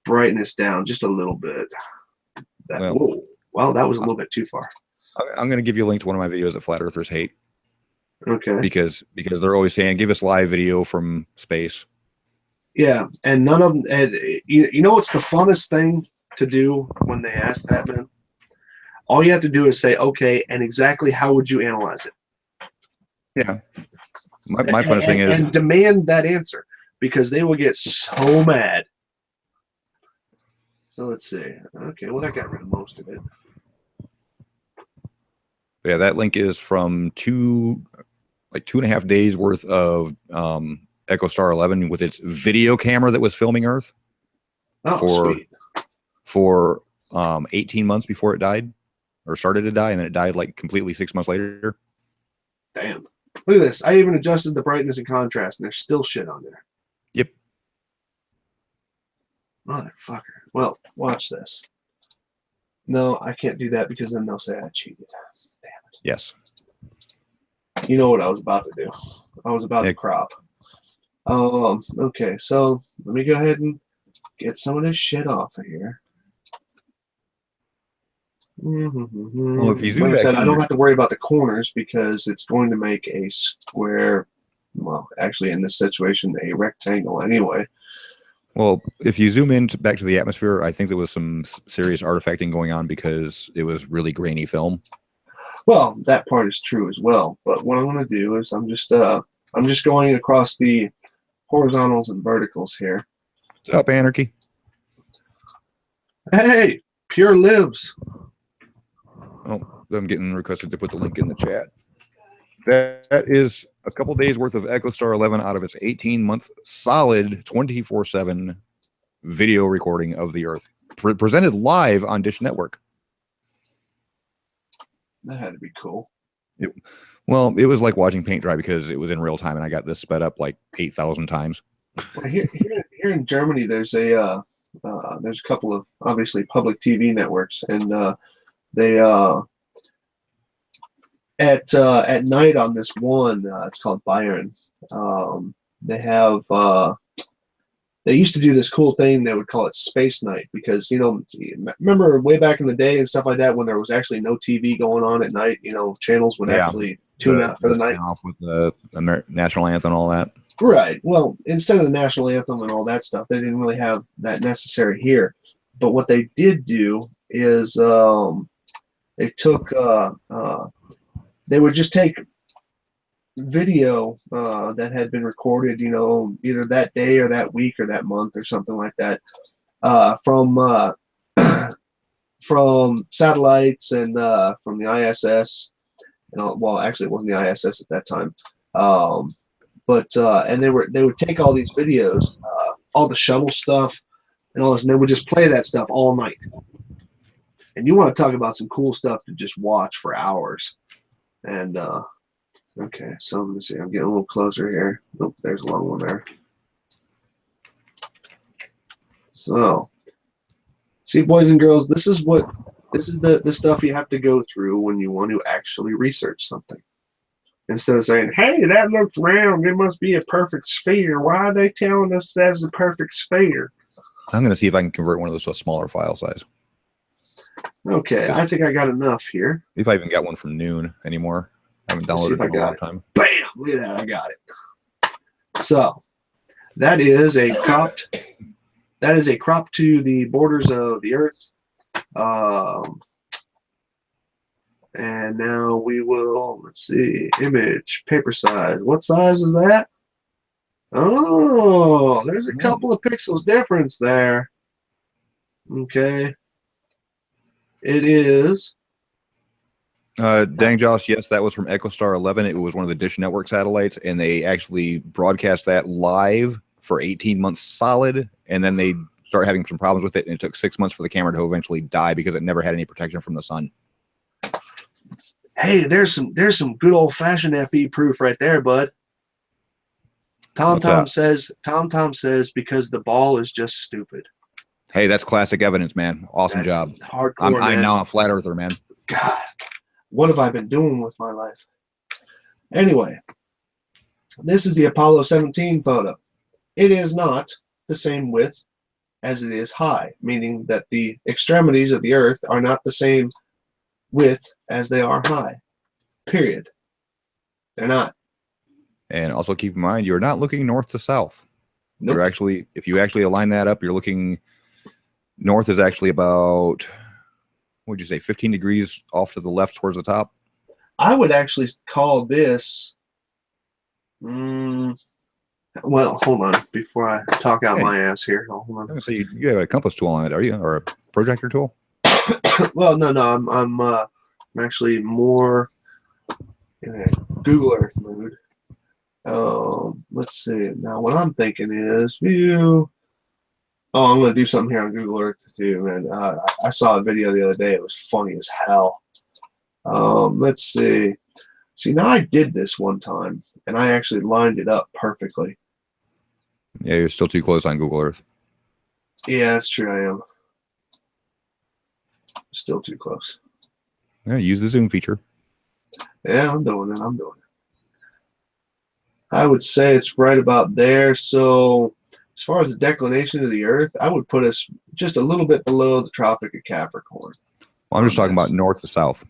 [SPEAKER 1] brightness down just a little bit. Well, that was a little bit too far.
[SPEAKER 2] I'm going to give you a link to one of my videos that Flat Earthers hate.
[SPEAKER 1] Okay.
[SPEAKER 2] Because they're always saying, give us live video from space.
[SPEAKER 1] Yeah, and none of them. And you know what's the funnest thing to do when they ask that, man? All you have to do is say, okay, and exactly how would you analyze it?
[SPEAKER 2] Yeah. My funnest thing is...
[SPEAKER 1] And demand that answer, because they will get so mad. So let's see. Okay, well, that got rid of most of it.
[SPEAKER 2] Yeah, that link is from 2.5 days worth of EchoStar 11 with its video camera that was filming Earth for 18 months before it died, or started to die, and then it died like completely 6 months later.
[SPEAKER 1] Damn. Look at this. I even adjusted the brightness and contrast, and there's still shit on there.
[SPEAKER 2] Yep.
[SPEAKER 1] Motherfucker. Well, watch this. No, I can't do that because then they'll say I cheated. Damn it.
[SPEAKER 2] Yes.
[SPEAKER 1] You know what I was about to do. I was about to crop. Okay, so let me go ahead and get some of this shit off of here.
[SPEAKER 2] Well, if you zoom
[SPEAKER 1] like I
[SPEAKER 2] back
[SPEAKER 1] said,
[SPEAKER 2] in,
[SPEAKER 1] I don't have to worry about the corners because it's going to make a square, well, actually in this situation, a rectangle anyway.
[SPEAKER 2] Well, if you zoom in back to the atmosphere, I think there was some serious artifacting going on because it was really grainy film.
[SPEAKER 1] Well, that part is true as well. But what I'm going to do is I'm just going across the horizontals and verticals here.
[SPEAKER 2] What's up, Anarchy?
[SPEAKER 1] Hey, Pure lives.
[SPEAKER 2] Oh, I'm getting requested to put the link in the chat. That is a couple days worth of EchoStar 11 out of its 18-month solid 24/7 video recording of the Earth, presented live on Dish Network.
[SPEAKER 1] That had to be cool.
[SPEAKER 2] Well, it was like watching paint dry because it was in real time, and I got this sped up like 8,000 times.
[SPEAKER 1] Well, here in Germany, there's a couple of obviously public TV networks, and they at night on this one, it's called Bayern. They have they used to do this cool thing. They would call it Space Night because, you know, remember way back in the day and stuff like that when there was actually no TV going on at night. You know, channels would actually tune out for the night.
[SPEAKER 2] Off with the national anthem and all that.
[SPEAKER 1] Right. Well, instead of the national anthem and all that stuff, they didn't really have that necessary here. But what they did do is they took they would just take video that had been recorded, you know, either that day or that week or that month or something like that, from from satellites and from the ISS. You know, well, actually, it wasn't the ISS at that time. And they would take all these videos, all the shuttle stuff, and all this, and they would just play that stuff all night. And you want to talk about some cool stuff to just watch for hours. And okay, so let me see. I'm getting a little closer here. Nope, there's a long one there. So, see, boys and girls, this is the stuff you have to go through when you want to actually research something. Instead of saying, hey, that looks round, it must be a perfect sphere. Why are they telling us that's a perfect sphere?
[SPEAKER 2] I'm going to see if I can convert one of those to a smaller file size.
[SPEAKER 1] Okay, I think I got enough here.
[SPEAKER 2] If I even got one from Noon anymore. I haven't downloaded it in a long time.
[SPEAKER 1] Bam! Look at that, I got it. So, that is a crop to the borders of the Earth. And now we will, let's see, image, paper size. What size is that? Oh, there's a couple of pixels difference there. Okay. It is
[SPEAKER 2] Dang Josh, yes, that was from EchoStar 11. It was one of the Dish Network satellites, and they actually broadcast that live for 18 months solid, and then they started having some problems with it, and it took 6 months for the camera to eventually die because it never had any protection from the sun.
[SPEAKER 1] Hey, there's some good old fashioned FE proof right there, bud. Tom Tom says because the ball is just stupid.
[SPEAKER 2] Hey, that's classic evidence, man. Awesome job.
[SPEAKER 1] Hardcore.
[SPEAKER 2] I'm now a flat earther, man.
[SPEAKER 1] God, what have I been doing with my life? Anyway, this is the Apollo 17 photo. It is not the same width as it is high, meaning that the extremities of the Earth are not the same width as they are high. Period. They're not.
[SPEAKER 2] And also keep in mind, you're not looking north to south.
[SPEAKER 1] Nope.
[SPEAKER 2] You're actually, if you actually align that up, you're looking north is actually about, what would you say, 15 degrees off to the left towards the top?
[SPEAKER 1] I would actually call this, well, hold on, before I talk out my ass here. Hold on.
[SPEAKER 2] So you have a compass tool on it, are you? Or a projector tool?
[SPEAKER 1] Well, no, I'm actually more in a Google Earth mood. Let's see. Now, what I'm thinking is view. Oh, I'm gonna do something here on Google Earth too, man. I saw a video the other day. It was funny as hell. Let's see. See, now I did this one time, and I actually lined it up perfectly.
[SPEAKER 2] Yeah, you're still too close on Google Earth.
[SPEAKER 1] Yeah, that's true. I am still too close.
[SPEAKER 2] Yeah, use the zoom feature.
[SPEAKER 1] Yeah, I'm doing it. I would say it's right about there. So as far as the declination of the Earth, I would put us just a little bit below the Tropic of Capricorn.
[SPEAKER 2] Well, I'm just talking about north to south.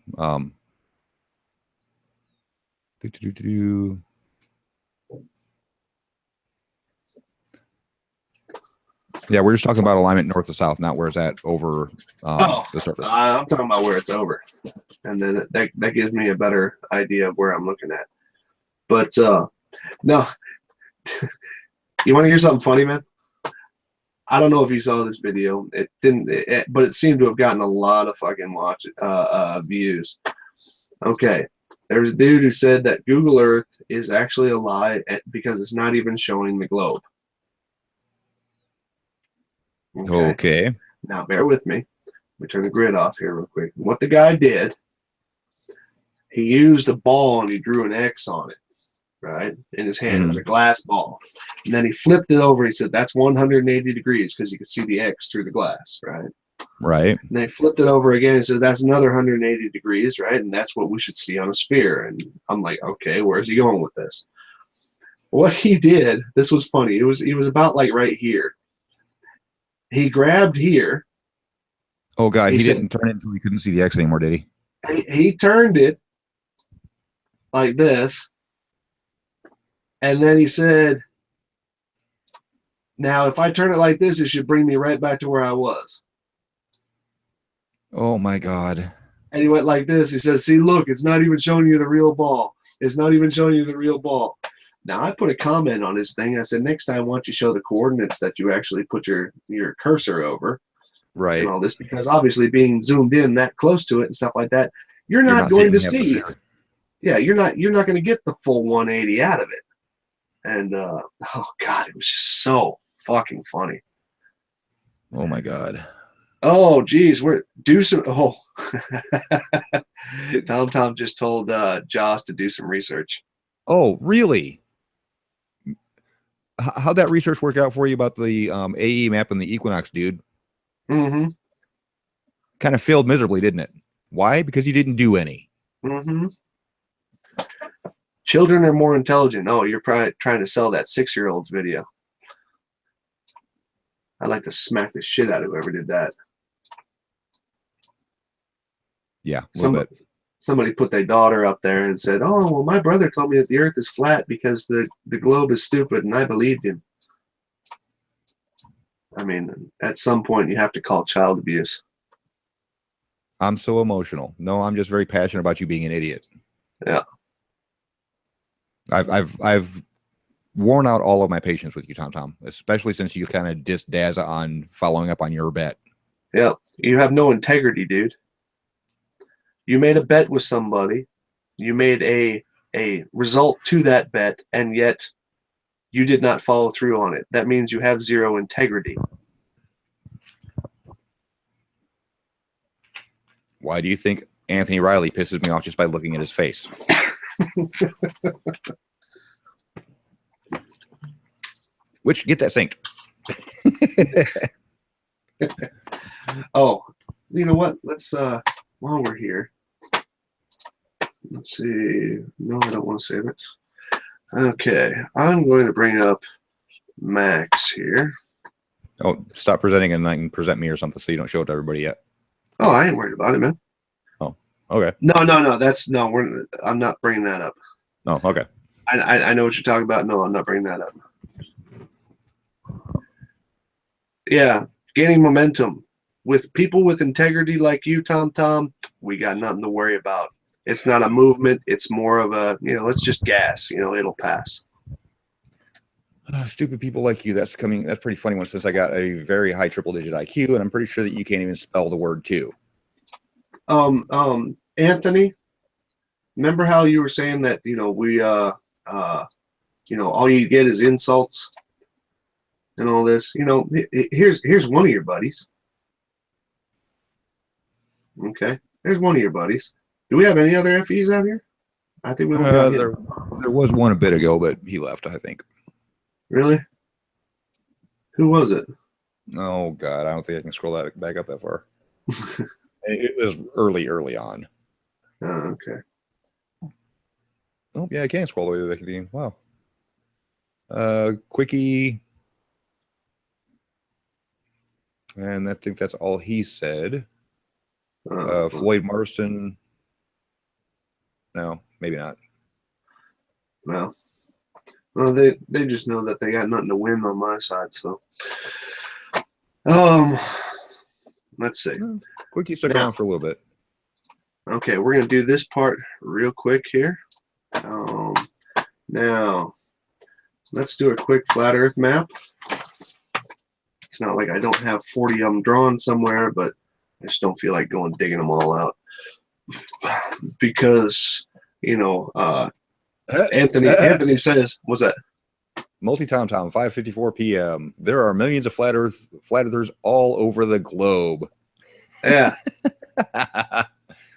[SPEAKER 2] Yeah, we're just talking about alignment north to south, not where it's at over the surface.
[SPEAKER 1] I'm talking about where it's over, and then that gives me a better idea of where I'm looking at. But no, you want to hear something funny, man? I don't know if you saw this video. It didn't, but it seemed to have gotten a lot of fucking views. Okay, there's a dude who said that Google Earth is actually a lie because it's not even showing the globe.
[SPEAKER 2] Okay.
[SPEAKER 1] Now bear with me. Let me turn the grid off here real quick. What the guy did, he used a ball and he drew an X on it, right, in his hand. It was a glass ball. And then he flipped it over. He said, that's 180 degrees because you could see the X through the glass, right?
[SPEAKER 2] Right.
[SPEAKER 1] And they flipped it over again and said, that's another 180 degrees, right? And that's what we should see on a sphere. And I'm like, okay, where's he going with this? What he did, this was funny. He was about like right here. He grabbed here.
[SPEAKER 2] Oh God, he didn't turn it until he couldn't see the X anymore, did he?
[SPEAKER 1] He turned it like this, and then he said, now if I turn it like this, it should bring me right back to where I was.
[SPEAKER 2] Oh my God.
[SPEAKER 1] And he went like this. He says, see, look, it's not even showing you the real ball. It's not even showing you the real ball. Now, I put a comment on his thing. I said, next time, why don't you show the coordinates that you actually put your cursor over?
[SPEAKER 2] Right.
[SPEAKER 1] And all this, because obviously being zoomed in that close to it and stuff like that, you're not going to see. Yeah, you're not going to get the full 180 out of it. And oh God, it was just so fucking funny.
[SPEAKER 2] Oh my God.
[SPEAKER 1] Oh geez, Tom just told Joss to do some research.
[SPEAKER 2] Oh, really? How'd that research work out for you about the AE map and the equinox, dude?
[SPEAKER 1] Mm-hmm.
[SPEAKER 2] Kind of failed miserably, didn't it? Why? Because you didn't do any.
[SPEAKER 1] Mm-hmm. Children are more intelligent. Oh, you're probably trying to sell that 6-year-old's video. I'd like to smack the shit out of whoever did that.
[SPEAKER 2] Yeah, a little bit.
[SPEAKER 1] Somebody put their daughter up there and said, oh, well, my brother told me that the earth is flat because the globe is stupid, and I believed him. I mean, at some point, you have to call child abuse.
[SPEAKER 2] I'm so emotional. No, I'm just very passionate about you being an idiot.
[SPEAKER 1] Yeah.
[SPEAKER 2] I've worn out all of my patience with you, Tom, especially since you kind of dissed Dazza on following up on your bet.
[SPEAKER 1] Yeah, you have no integrity, dude. You made a bet with somebody. You made a result to that bet, and yet you did not follow through on it. That means you have zero integrity.
[SPEAKER 2] Why do you think Anthony Riley pisses me off just by looking at his face? Which, get that synced.
[SPEAKER 1] Oh, you know what? Let's while we're here, let's see. No, I don't want to save it. Okay, I'm going to bring up Max here.
[SPEAKER 2] Oh, stop presenting and then present me or something so you don't show it to everybody yet.
[SPEAKER 1] Oh, I ain't worried about it, man.
[SPEAKER 2] Oh, okay.
[SPEAKER 1] No. That's no. I'm not bringing that up.
[SPEAKER 2] Oh, okay.
[SPEAKER 1] I know what you're talking about. No, I'm not bringing that up. Yeah, gaining momentum with people with integrity like you, Tom. We got nothing to worry about. It's not a movement. It's more of a, it's just gas. It'll pass.
[SPEAKER 2] Stupid people like you. That's pretty funny one since I got a very high triple-digit IQ, and I'm pretty sure that you can't even spell the word two.
[SPEAKER 1] Anthony, remember how you were saying that we all you get is insults and all this. Here's one of your buddies. Okay, there's one of your buddies. Do we have any other FEs out here? I think we don't got
[SPEAKER 2] there was one a bit ago, but he left, I think.
[SPEAKER 1] Really? Who was it?
[SPEAKER 2] Oh God, I don't think I can scroll that back up that far. It was early on.
[SPEAKER 1] Oh, okay.
[SPEAKER 2] Oh yeah, I can scroll all the way back to the beginning. Wow. Quickie. And I think that's all he said. Floyd Marston. No, maybe not.
[SPEAKER 1] Well, they just know that they got nothing to win on my side. So, let's see.
[SPEAKER 2] Quickie stuck around for a little bit.
[SPEAKER 1] Okay, we're gonna do this part real quick here. Now, let's do a quick flat Earth map. It's not like I don't have 40 of them drawn somewhere, but I just don't feel like going digging them all out because Anthony says, "What's that?"
[SPEAKER 2] Multi-Tom, 5:54 p.m. There are millions of flat earthers all over the globe.
[SPEAKER 1] Yeah.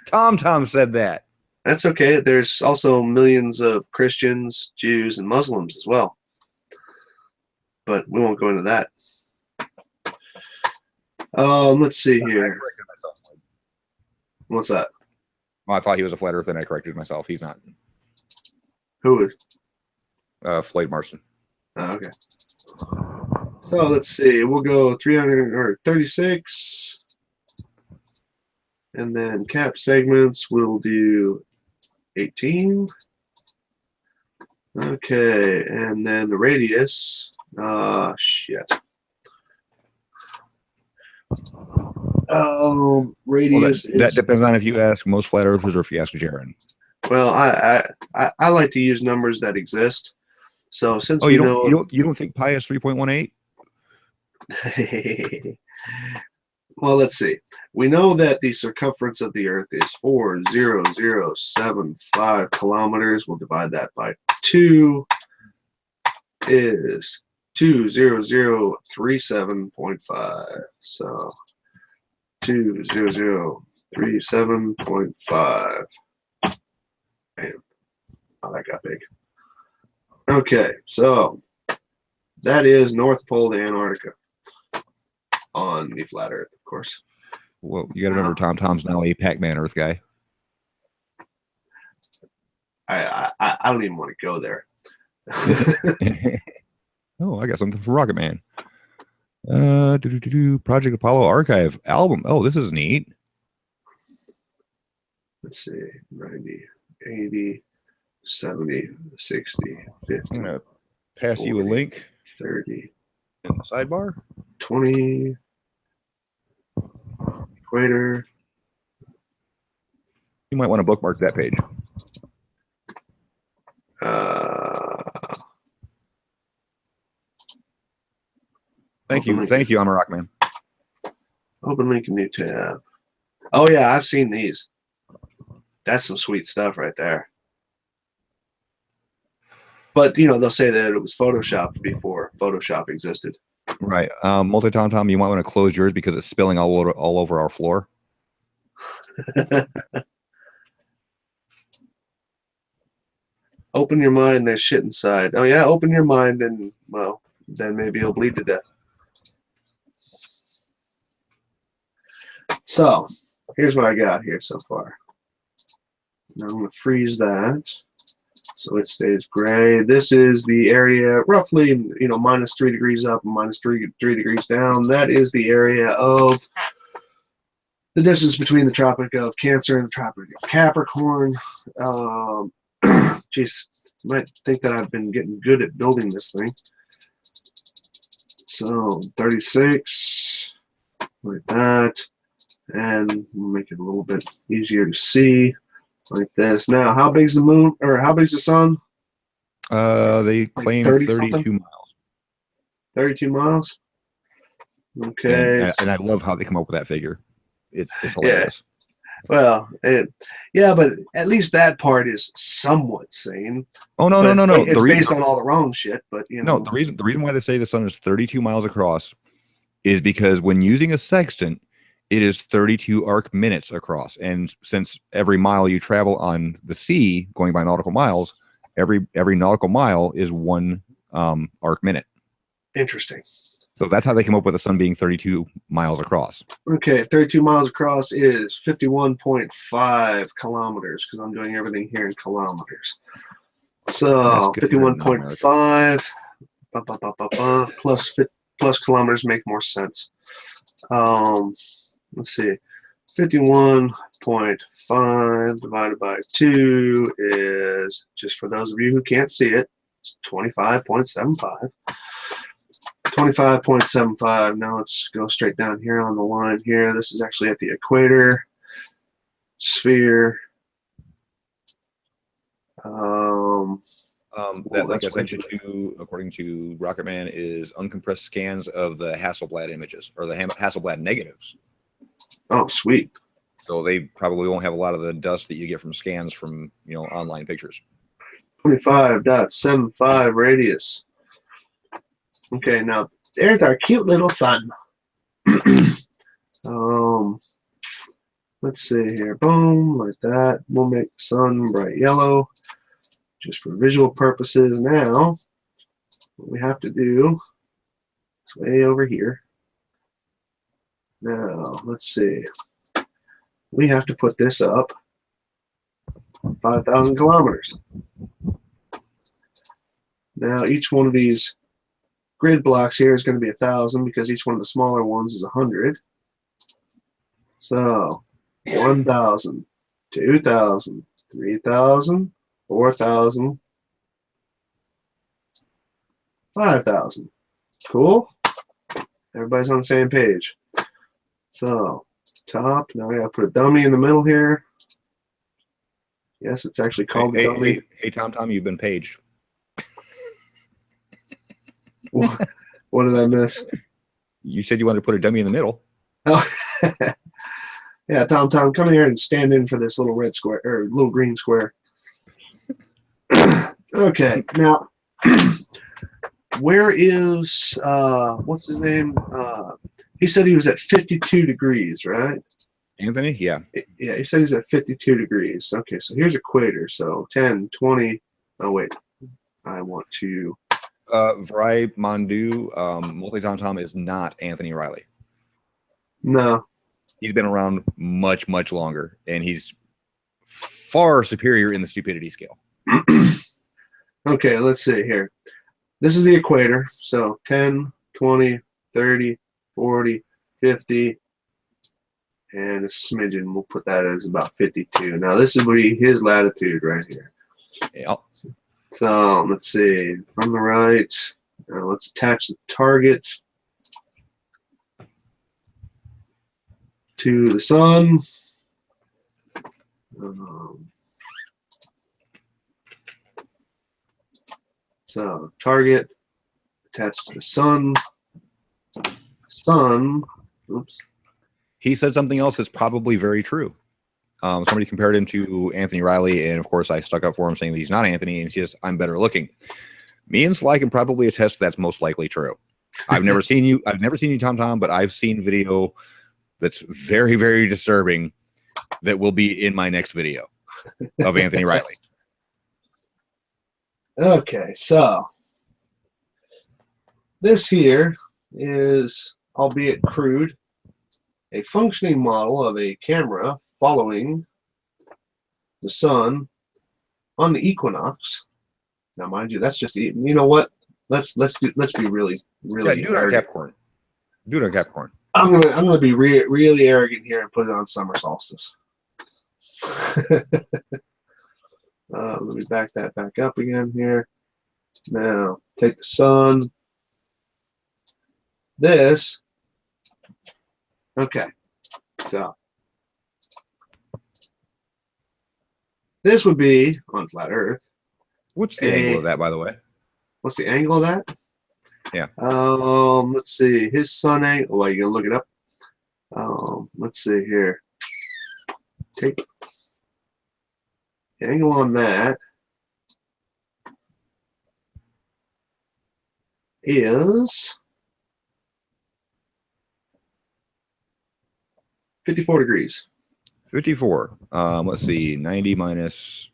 [SPEAKER 2] Tom said that.
[SPEAKER 1] That's okay. There's also millions of Christians, Jews, and Muslims as well. But we won't go into that. Let's see here. What's that?
[SPEAKER 2] Well, I thought he was a flat earther and I corrected myself. He's not.
[SPEAKER 1] Who is?
[SPEAKER 2] Floyd Marston.
[SPEAKER 1] Oh, okay. So let's see. We'll go 336. And then cap segments, we'll do 18. Okay, and then the radius. Shit. Radius
[SPEAKER 2] that depends on if you ask most flat earthers or if you ask Jaron.
[SPEAKER 1] Well, I like to use numbers that exist. So since
[SPEAKER 2] you don't think pi is 3.18?
[SPEAKER 1] Well, let's see. We know that the circumference of the Earth is 40075 kilometers. We'll divide that by 2 is 20037.5. So 20037.5. Man, oh, that got big. Okay, so that is North Pole to Antarctica on the flat Earth, of course.
[SPEAKER 2] Well, you got to remember, Tom's now a Pac-Man Earth guy.
[SPEAKER 1] I don't even want to go there.
[SPEAKER 2] Oh, I got something for Rocket Man. Project Apollo Archive album. Oh, this is neat.
[SPEAKER 1] Let's see, 90, 80, 70, 60, 50.
[SPEAKER 2] I'm going to pass 40, you a link.
[SPEAKER 1] 30.
[SPEAKER 2] In the sidebar.
[SPEAKER 1] 20. Equator.
[SPEAKER 2] You might want to bookmark that page. Thank you, I'm a rock man.
[SPEAKER 1] Open link, new tab. Oh yeah, I've seen these. That's some sweet stuff right there. But they'll say that it was photoshopped before Photoshop existed.
[SPEAKER 2] Right. Multi-Tom, you might want to close yours because it's spilling all over our floor.
[SPEAKER 1] Open your mind, there's shit inside. Oh yeah, open your mind and, well, then maybe you'll bleed to death. So here's what I got here so far. Now I'm going to freeze that so it stays gray. This is the area roughly, -3 degrees up and -3 degrees down. That is the area of the distance between the Tropic of Cancer and the Tropic of Capricorn. Geez, you might think that I've been getting good at building this thing. So 36, like that, and we'll make it a little bit easier to see, like this. Now, how big's the moon, or how big's the sun?
[SPEAKER 2] They claim 32 miles.
[SPEAKER 1] 32 miles. Okay.
[SPEAKER 2] And I love how they come up with that figure. It's hilarious.
[SPEAKER 1] Yeah. Well, but at least that part is somewhat sane.
[SPEAKER 2] Oh no.
[SPEAKER 1] It's based on all the wrong shit, but
[SPEAKER 2] No, the reason why they say the sun is 32 miles across is because when using a sextant, it is 32 arc minutes across. And since every mile you travel on the sea, going by nautical miles, every nautical mile is 1 arc minute.
[SPEAKER 1] Interesting.
[SPEAKER 2] So that's how they came up with the sun being 32 miles across.
[SPEAKER 1] Okay, 32 miles across is 51.5 kilometers, because I'm doing everything here in kilometers. So 51.5 plus kilometers make more sense. Let's see. 51.5 divided by 2 is, just for those of you who can't see it, it's 25.75. 25.75. Now let's go straight down here on the line here. This is actually at the equator. Sphere.
[SPEAKER 2] That link I sent you to, according to Rocketman, is uncompressed scans of the Hasselblad images, or the Hasselblad negatives.
[SPEAKER 1] Oh, sweet.
[SPEAKER 2] So they probably won't have a lot of the dust that you get from scans from online pictures.
[SPEAKER 1] 25.75 radius. Okay, now there's our cute little sun. Let's see here. Boom, like that. We'll make the sun bright yellow, just for visual purposes. Now, what we have to do is way over here. Now, let's see. We have to put this up 5,000 kilometers. Now, each one of these grid blocks here is going to be 1,000 because each one of the smaller ones is 100. So 1,000, 2,000, 3,000, 4,000, 5,000. Cool. Everybody's on the same page. So top. Now we got to put a dummy in the middle here. Yes, it's actually called a dummy.
[SPEAKER 2] Hey, Tom, you've been paged.
[SPEAKER 1] What did I miss?
[SPEAKER 2] You said you wanted to put a dummy in the middle.
[SPEAKER 1] Oh, yeah, Tom, come here and stand in for this little red square or little green square. Okay, now where is what's his name? He said he was at 52 degrees, right?
[SPEAKER 2] Anthony? Yeah.
[SPEAKER 1] Yeah, he said he's at 52 degrees. Okay, so here's equator. So 10, 20. Oh wait, I want to.
[SPEAKER 2] Varai Mondu, Multi-Tom is not Anthony Riley.
[SPEAKER 1] No.
[SPEAKER 2] He's been around much, much longer, and he's far superior in the stupidity scale.
[SPEAKER 1] Okay, let's see here. This is the equator. So 10, 20, 30, 40, 50, and a smidgen. We'll put that as about 52. Now, this would be his latitude right here.
[SPEAKER 2] Yeah.
[SPEAKER 1] So let's see, from the right, let's attach the target to the sun. So target attached to the sun. Sun, oops.
[SPEAKER 2] He said something else that's probably very true. Somebody compared him to Anthony Riley, and of course I stuck up for him saying that he's not Anthony, and he says I'm better looking. Me and Sly can probably attest that's most likely true. I've never seen you, Tom, but I've seen video that's very, very disturbing that will be in my next video of Anthony Riley.
[SPEAKER 1] Okay, so this here is, albeit crude, a functioning model of a camera following the sun on the equinox. Now, mind you, that's just, you know what? Let's be really
[SPEAKER 2] Yeah, do it on Capricorn. Do it on Capricorn.
[SPEAKER 1] I'm gonna be really arrogant here and put it on summer solstice. Let me back that back up again here. Now take the sun. This. Okay. So this would be on flat Earth.
[SPEAKER 2] What's the angle of that, by the way?
[SPEAKER 1] What's the angle of that?
[SPEAKER 2] Yeah.
[SPEAKER 1] Let's see. His sun angle. Well, you gonna look it up? Let's see here. Take the angle on that is 54 degrees.
[SPEAKER 2] 54. Let's see. 90 minus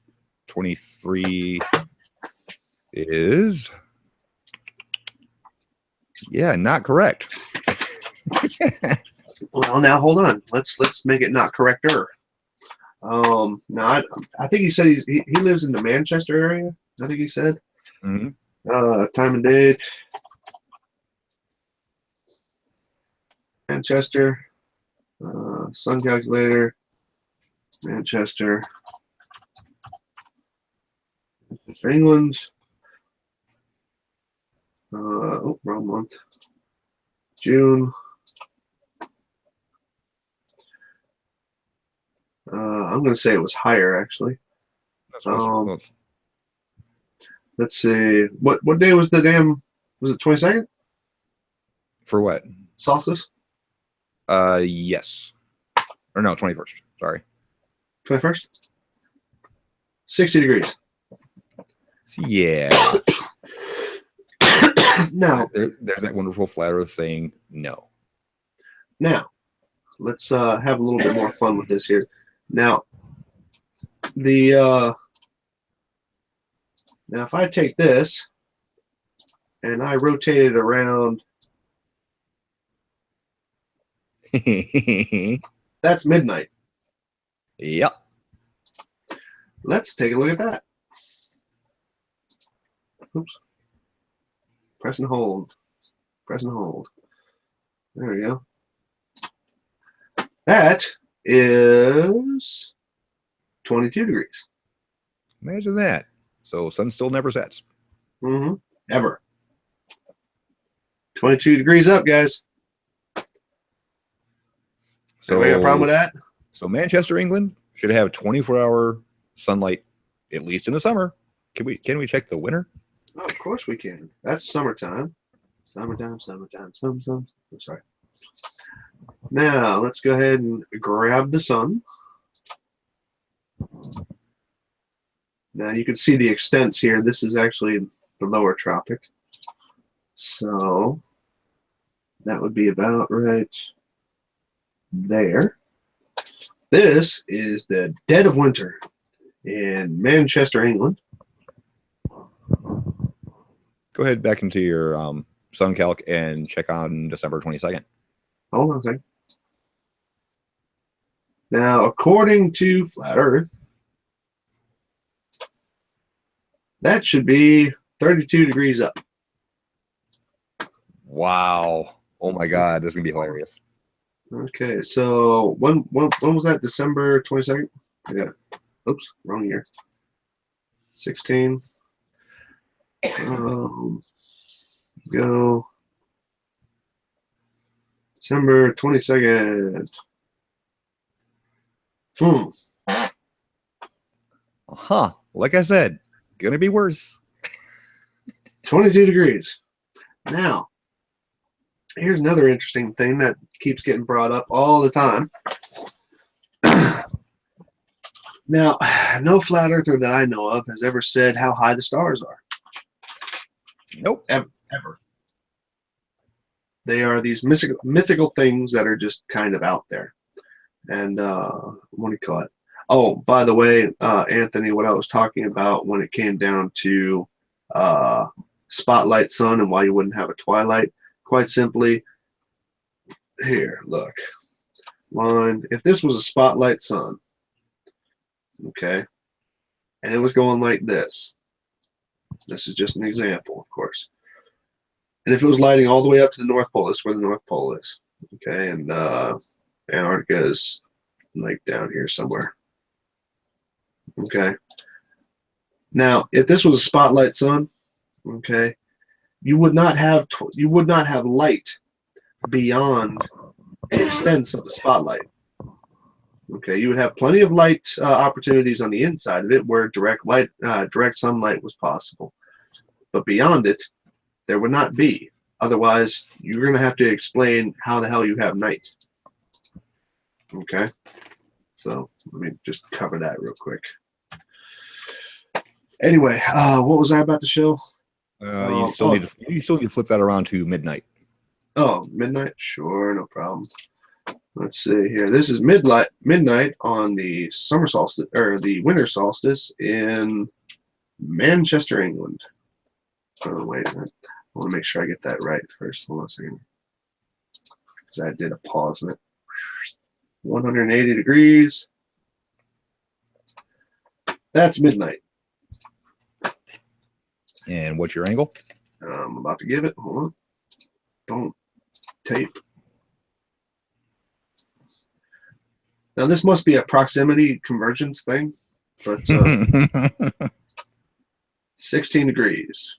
[SPEAKER 2] 23 is, yeah, not correct.
[SPEAKER 1] Well, now hold on. Let's make it not correcter. No, I think he said he lives in the Manchester area. I think he said.
[SPEAKER 2] Mm-hmm.
[SPEAKER 1] Time and date. Manchester. Sun calculator. Manchester. England. Oh, wrong month. June. I'm going to say it was higher, actually.
[SPEAKER 2] That's what's
[SPEAKER 1] Let's see. What day was the damn? Was it 22nd?
[SPEAKER 2] for what?
[SPEAKER 1] Solstice?
[SPEAKER 2] Yes. Or no, 21st. Sorry.
[SPEAKER 1] 21st? 60 degrees.
[SPEAKER 2] Yeah.
[SPEAKER 1] Now,
[SPEAKER 2] there's that wonderful flat Earth saying no.
[SPEAKER 1] Now, let's have a little bit more fun with this here. Now, now if I take this and I rotate it around, that's midnight.
[SPEAKER 2] Yep.
[SPEAKER 1] Let's take a look at that. Oops. Press and hold. Press and hold. There we go. That is 22 degrees.
[SPEAKER 2] Imagine that. So sun still never sets.
[SPEAKER 1] Mm-hmm. Ever. 22 degrees up, guys.
[SPEAKER 2] So
[SPEAKER 1] Anybody got a problem with that?
[SPEAKER 2] So Manchester, England should have 24-hour sunlight, at least in the summer. Can we check the winter?
[SPEAKER 1] Oh, of course we can. That's summertime. Summertime. I'm sorry. Now, let's go ahead and grab the sun. Now, you can see the extents here. This is actually the lower tropic. So, that would be about right there. This is the dead of winter in Manchester, England.
[SPEAKER 2] Go ahead back into your sun calc and check on December 22nd.
[SPEAKER 1] Hold on a second. Now, according to Flat Earth, that should be 32 degrees up.
[SPEAKER 2] Wow. Oh my God, this is gonna be hilarious.
[SPEAKER 1] Okay, so when was that? December 22nd? Yeah. Oops, wrong year. 16. Go. December 22nd.
[SPEAKER 2] Like I said, gonna be worse.
[SPEAKER 1] 22 degrees. Now, here's another interesting thing that keeps getting brought up all the time. Now, no flat earther that I know of has ever said how high the stars are.
[SPEAKER 2] Nope.
[SPEAKER 1] Ever. They are these mythical things that are just kind of out there. And what do you call it? Oh, by the way, Anthony, what I was talking about when it came down to spotlight sun and why you wouldn't have a twilight, quite simply, here, look, line. If this was a spotlight sun, okay, and it was going like this is just an example, of course. And if it was lighting all the way up to the North Pole, this is where the North Pole is, okay, and Antarctica is like down here somewhere, okay. Now, if this was a spotlight sun, okay, you would not have light beyond the extents of the spotlight. Okay, you would have plenty of light opportunities on the inside of it where direct sunlight was possible, but beyond it, there would not be. Otherwise, you're going to have to explain how the hell you have night. Okay, so let me just cover that real quick. Anyway, what was I about to show?
[SPEAKER 2] You still need to flip that around to midnight.
[SPEAKER 1] Oh, midnight? Sure, no problem. Let's see here. This is midnight on the summer solstice or the winter solstice in Manchester, England. Oh, wait a minute. I want to make sure I get that right first. Hold on a second. Because I did a pause in it. 180 degrees. That's midnight.
[SPEAKER 2] And what's your angle?
[SPEAKER 1] I'm about to give it. Hold on. Boom. Tape. Now this must be a proximity convergence thing, but 16 degrees.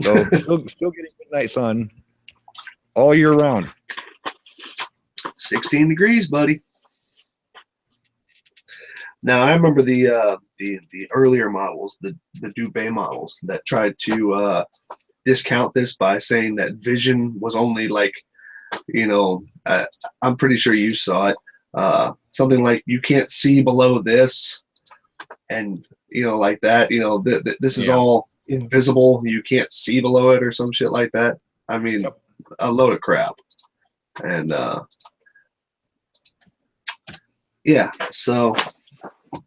[SPEAKER 2] So still getting midnight sun all year round.
[SPEAKER 1] 16 degrees, buddy. Now I remember the earlier models, the Dubé models that tried to discount this by saying that vision was only like, you know, I'm pretty sure you saw it. Something like you can't see below this, and you know, like that. You know, this is all invisible. You can't see below it, or some shit like that. I mean, a load of crap. And yeah, so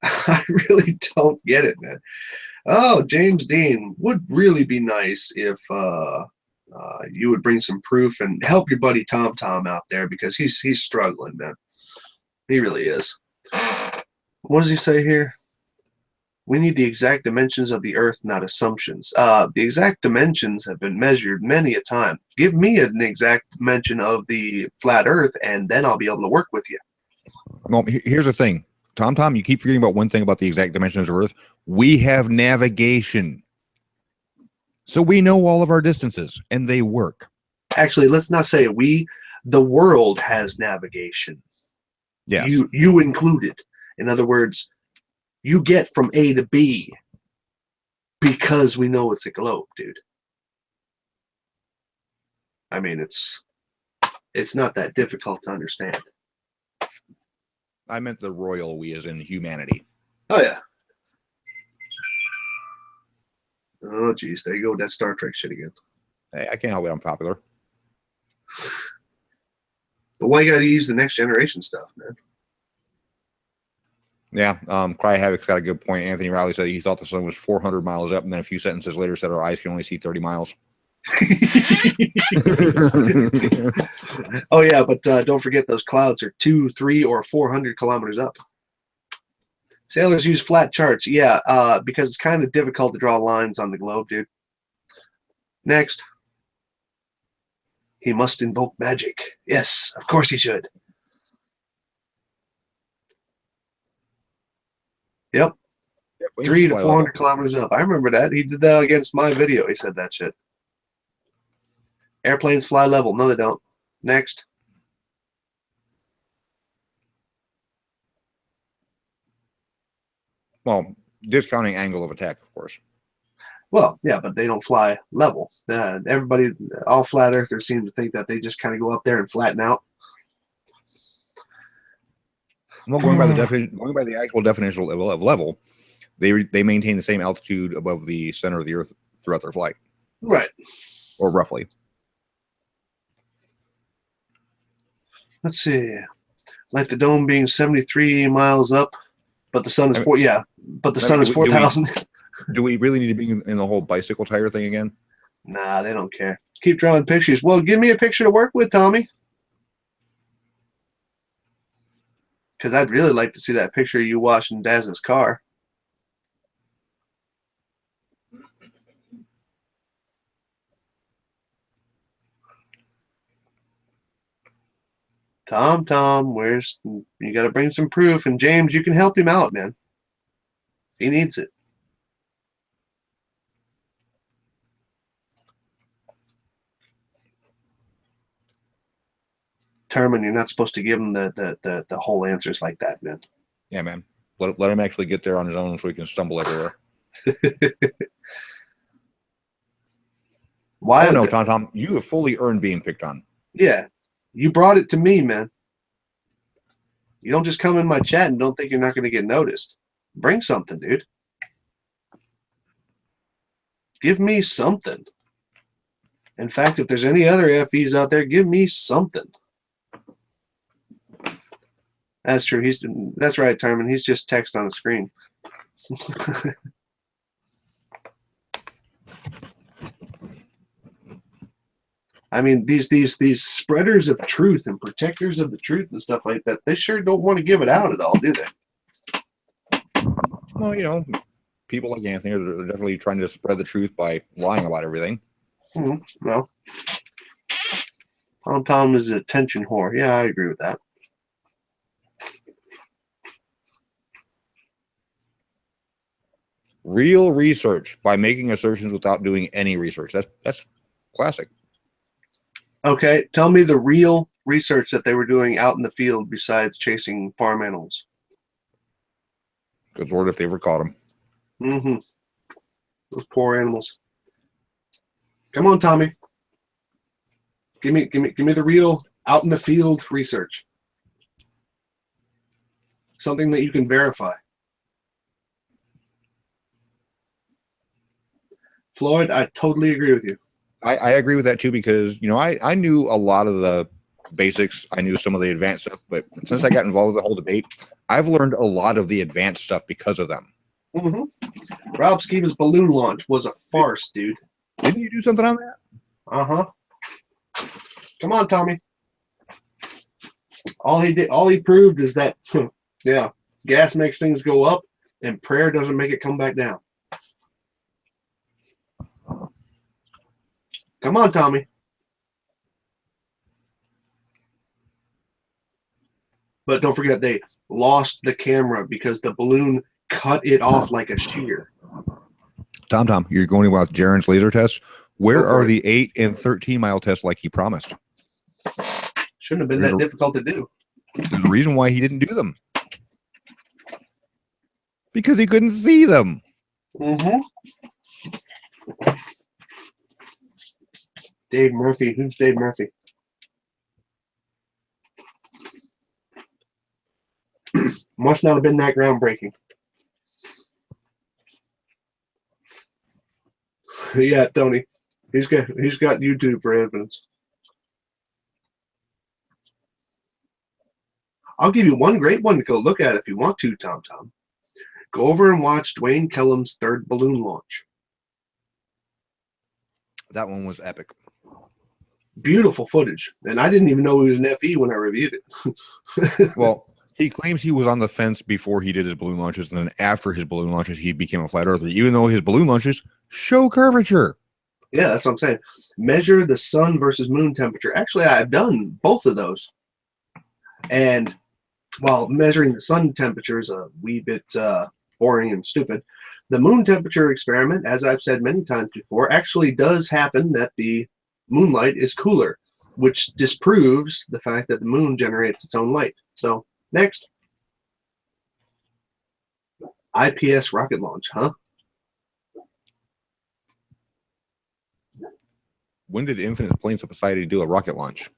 [SPEAKER 1] I really don't get it, man. Oh, James Dean, would really be nice if you would bring some proof and help your buddy Tom out there, because he's struggling, man. He really is. What does he say here? We need the exact dimensions of the Earth, not assumptions. The exact dimensions have been measured many a time. Give me an exact dimension of the flat Earth, and then I'll be able to work with you.
[SPEAKER 2] Well, here's the thing. Tom, you keep forgetting about one thing about the exact dimensions of Earth. We have navigation. So we know all of our distances, and they work.
[SPEAKER 1] Actually, let's not say we. The world has navigation.
[SPEAKER 2] Yes.
[SPEAKER 1] You included. In other words, you get from A to B because we know it's a globe, dude. I mean, it's not that difficult to understand.
[SPEAKER 2] I meant the royal we as in humanity.
[SPEAKER 1] Oh, yeah. Oh, geez. There you go with that Star Trek shit again.
[SPEAKER 2] Hey, I can't help it. I'm popular.
[SPEAKER 1] But why you got to use the Next Generation stuff, man?
[SPEAKER 2] Yeah, Cry Havoc's got a good point. Anthony Riley said he thought the sun was 400 miles up, and then a few sentences later said our eyes can only see 30 miles.
[SPEAKER 1] Oh, yeah, but don't forget those clouds are 200, 300, or 400 kilometers up. Sailors use flat charts. Yeah, because it's kind of difficult to draw lines on the globe, dude. Next. He must invoke magic. Yes, of course he should. Yep. 300 to 400 kilometers up. I remember that. He did that against my video. He said that shit. Airplanes fly level. No, they don't. Next.
[SPEAKER 2] Well, discounting angle of attack, of course.
[SPEAKER 1] Well, yeah, but they don't fly level. Everybody, all flat earthers seem to think that they just kind of go up there and flatten out.
[SPEAKER 2] Well, going by the definition, going by the actual definition of level, they maintain the same altitude above the center of the Earth throughout their flight,
[SPEAKER 1] Right.
[SPEAKER 2] or roughly.
[SPEAKER 1] Let's see. Like the dome being 73 miles up, but the sun is four. Yeah, but the sun is 4,000.
[SPEAKER 2] Do we really need to be in the whole bicycle tire thing again?
[SPEAKER 1] Nah, they don't care. Keep drawing pictures. Well, give me a picture to work with, Tommy. Because I'd really like to see that picture of you washing Daz's car. Tom, where's you got to bring some proof? And James, you can help him out, man. He needs it. Terman, you're not supposed to give him the whole answers like that, man.
[SPEAKER 2] Yeah, man. Let him actually get there on his own so he can stumble everywhere.
[SPEAKER 1] Why?
[SPEAKER 2] Oh no, Tom, you have fully earned being picked on.
[SPEAKER 1] Yeah, you brought it to me, man. You don't just come in my chat and don't think you're not going to get noticed. Bring something, dude. Give me something. In fact, if there's any other FEs out there, give me something. That's true. That's right, Terman. He's just text on a screen. I mean, these spreaders of truth and protectors of the truth and stuff like that, they sure don't want to give it out at all, do they?
[SPEAKER 2] Well, you know, people like Anthony are definitely trying to spread the truth by lying about everything.
[SPEAKER 1] Well, Tom is an attention whore. Yeah, I agree with that.
[SPEAKER 2] Real research by making assertions without doing any research. That's classic.
[SPEAKER 1] Okay, tell me the real research that they were doing out in the field besides chasing farm animals.
[SPEAKER 2] Good Lord, if they ever caught them.
[SPEAKER 1] Mm-hmm. Those poor animals. Come on, Tommy. Give me the real out in the field research. Something that you can verify. Floyd, I totally agree with you.
[SPEAKER 2] I agree with that too, because you know I knew a lot of the basics. I knew some of the advanced stuff, but since I got involved with the whole debate, I've learned a lot of the advanced stuff because of them.
[SPEAKER 1] Mm-hmm. Rob Skiba's balloon launch was a farce, dude.
[SPEAKER 2] Didn't you do something on that?
[SPEAKER 1] Uh-huh. Come on, Tommy. All he proved is that, yeah, gas makes things go up, and prayer doesn't make it come back down. Come on, Tommy. But don't forget, they lost the camera because the balloon cut it off like a shear.
[SPEAKER 2] Tom, you're going about Jaren's laser tests. Where are the 8 and 13 mile tests like he promised?
[SPEAKER 1] Shouldn't have been that difficult to do.
[SPEAKER 2] There's a reason why he didn't do them. Because he couldn't see them.
[SPEAKER 1] Mm-hmm. Dave Murphy. Who's Dave Murphy? Must not have been that groundbreaking. Yeah, Tony. He's got YouTube for evidence. I'll give you one great one to go look at if you want to, Tom. Go over and watch Dwayne Kellum's third balloon launch.
[SPEAKER 2] That one was epic.
[SPEAKER 1] Beautiful footage. And I didn't even know he was an FE when I reviewed it.
[SPEAKER 2] Well, he claims he was on the fence before he did his balloon launches, and then after his balloon launches, he became a flat earther, even though his balloon launches show curvature.
[SPEAKER 1] Yeah, that's what I'm saying. Measure the sun versus moon temperature. Actually, I've done both of those. And while measuring the sun temperature is a wee bit boring and stupid, the moon temperature experiment, as I've said many times before, actually does happen that the moonlight is cooler, which disproves the fact that the moon generates its own light. So, next. IPS rocket launch, huh?
[SPEAKER 2] When did Infinite Planes of Poseidon do a rocket launch?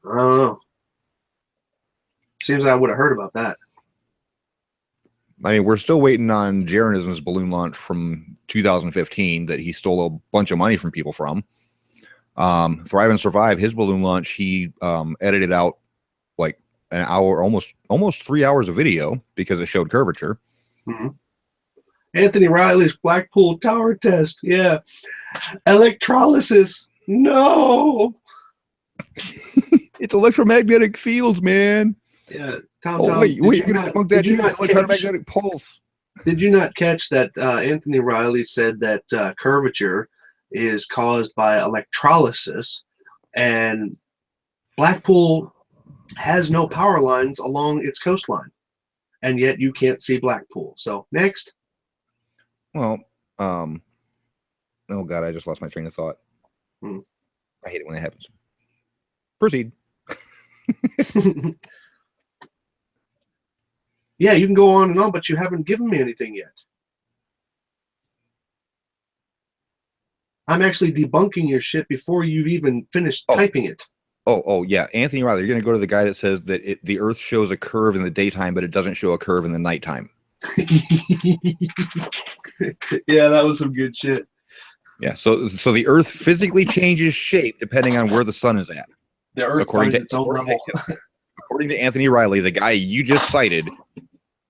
[SPEAKER 1] I don't know. Seems I would have heard about that.
[SPEAKER 2] I mean, we're still waiting on Jaronism's balloon launch from 2015 that he stole a bunch of money from people from. Thrive and Survive, his balloon launch, he edited out like an hour, almost 3 hours of video because it showed curvature.
[SPEAKER 1] Mm-hmm. Anthony Riley's Blackpool Tower test. Yeah. Electrolysis. No.
[SPEAKER 2] It's electromagnetic fields, man.
[SPEAKER 1] Yeah. Tom,
[SPEAKER 2] wait, you're going to debunk that too? Electromagnetic pulse.
[SPEAKER 1] Did you not catch that Anthony Riley said that curvature is caused by electrolysis, and Blackpool has no power lines along its coastline, and yet you can't see Blackpool. So next.
[SPEAKER 2] Well, oh God, I just lost my train of thought. I hate it when that happens. Proceed.
[SPEAKER 1] Yeah, you can go on and on, but you haven't given me anything yet. I'm actually debunking your shit before you've even finished typing it.
[SPEAKER 2] Oh, yeah. Anthony Riley, you're going to go to the guy that says that the Earth shows a curve in the daytime, but it doesn't show a curve in the nighttime.
[SPEAKER 1] Yeah, that was some good shit.
[SPEAKER 2] Yeah, so the Earth physically changes shape depending on where the sun is at.
[SPEAKER 1] The Earth finds its own level.
[SPEAKER 2] According to Anthony Riley, the guy you just cited,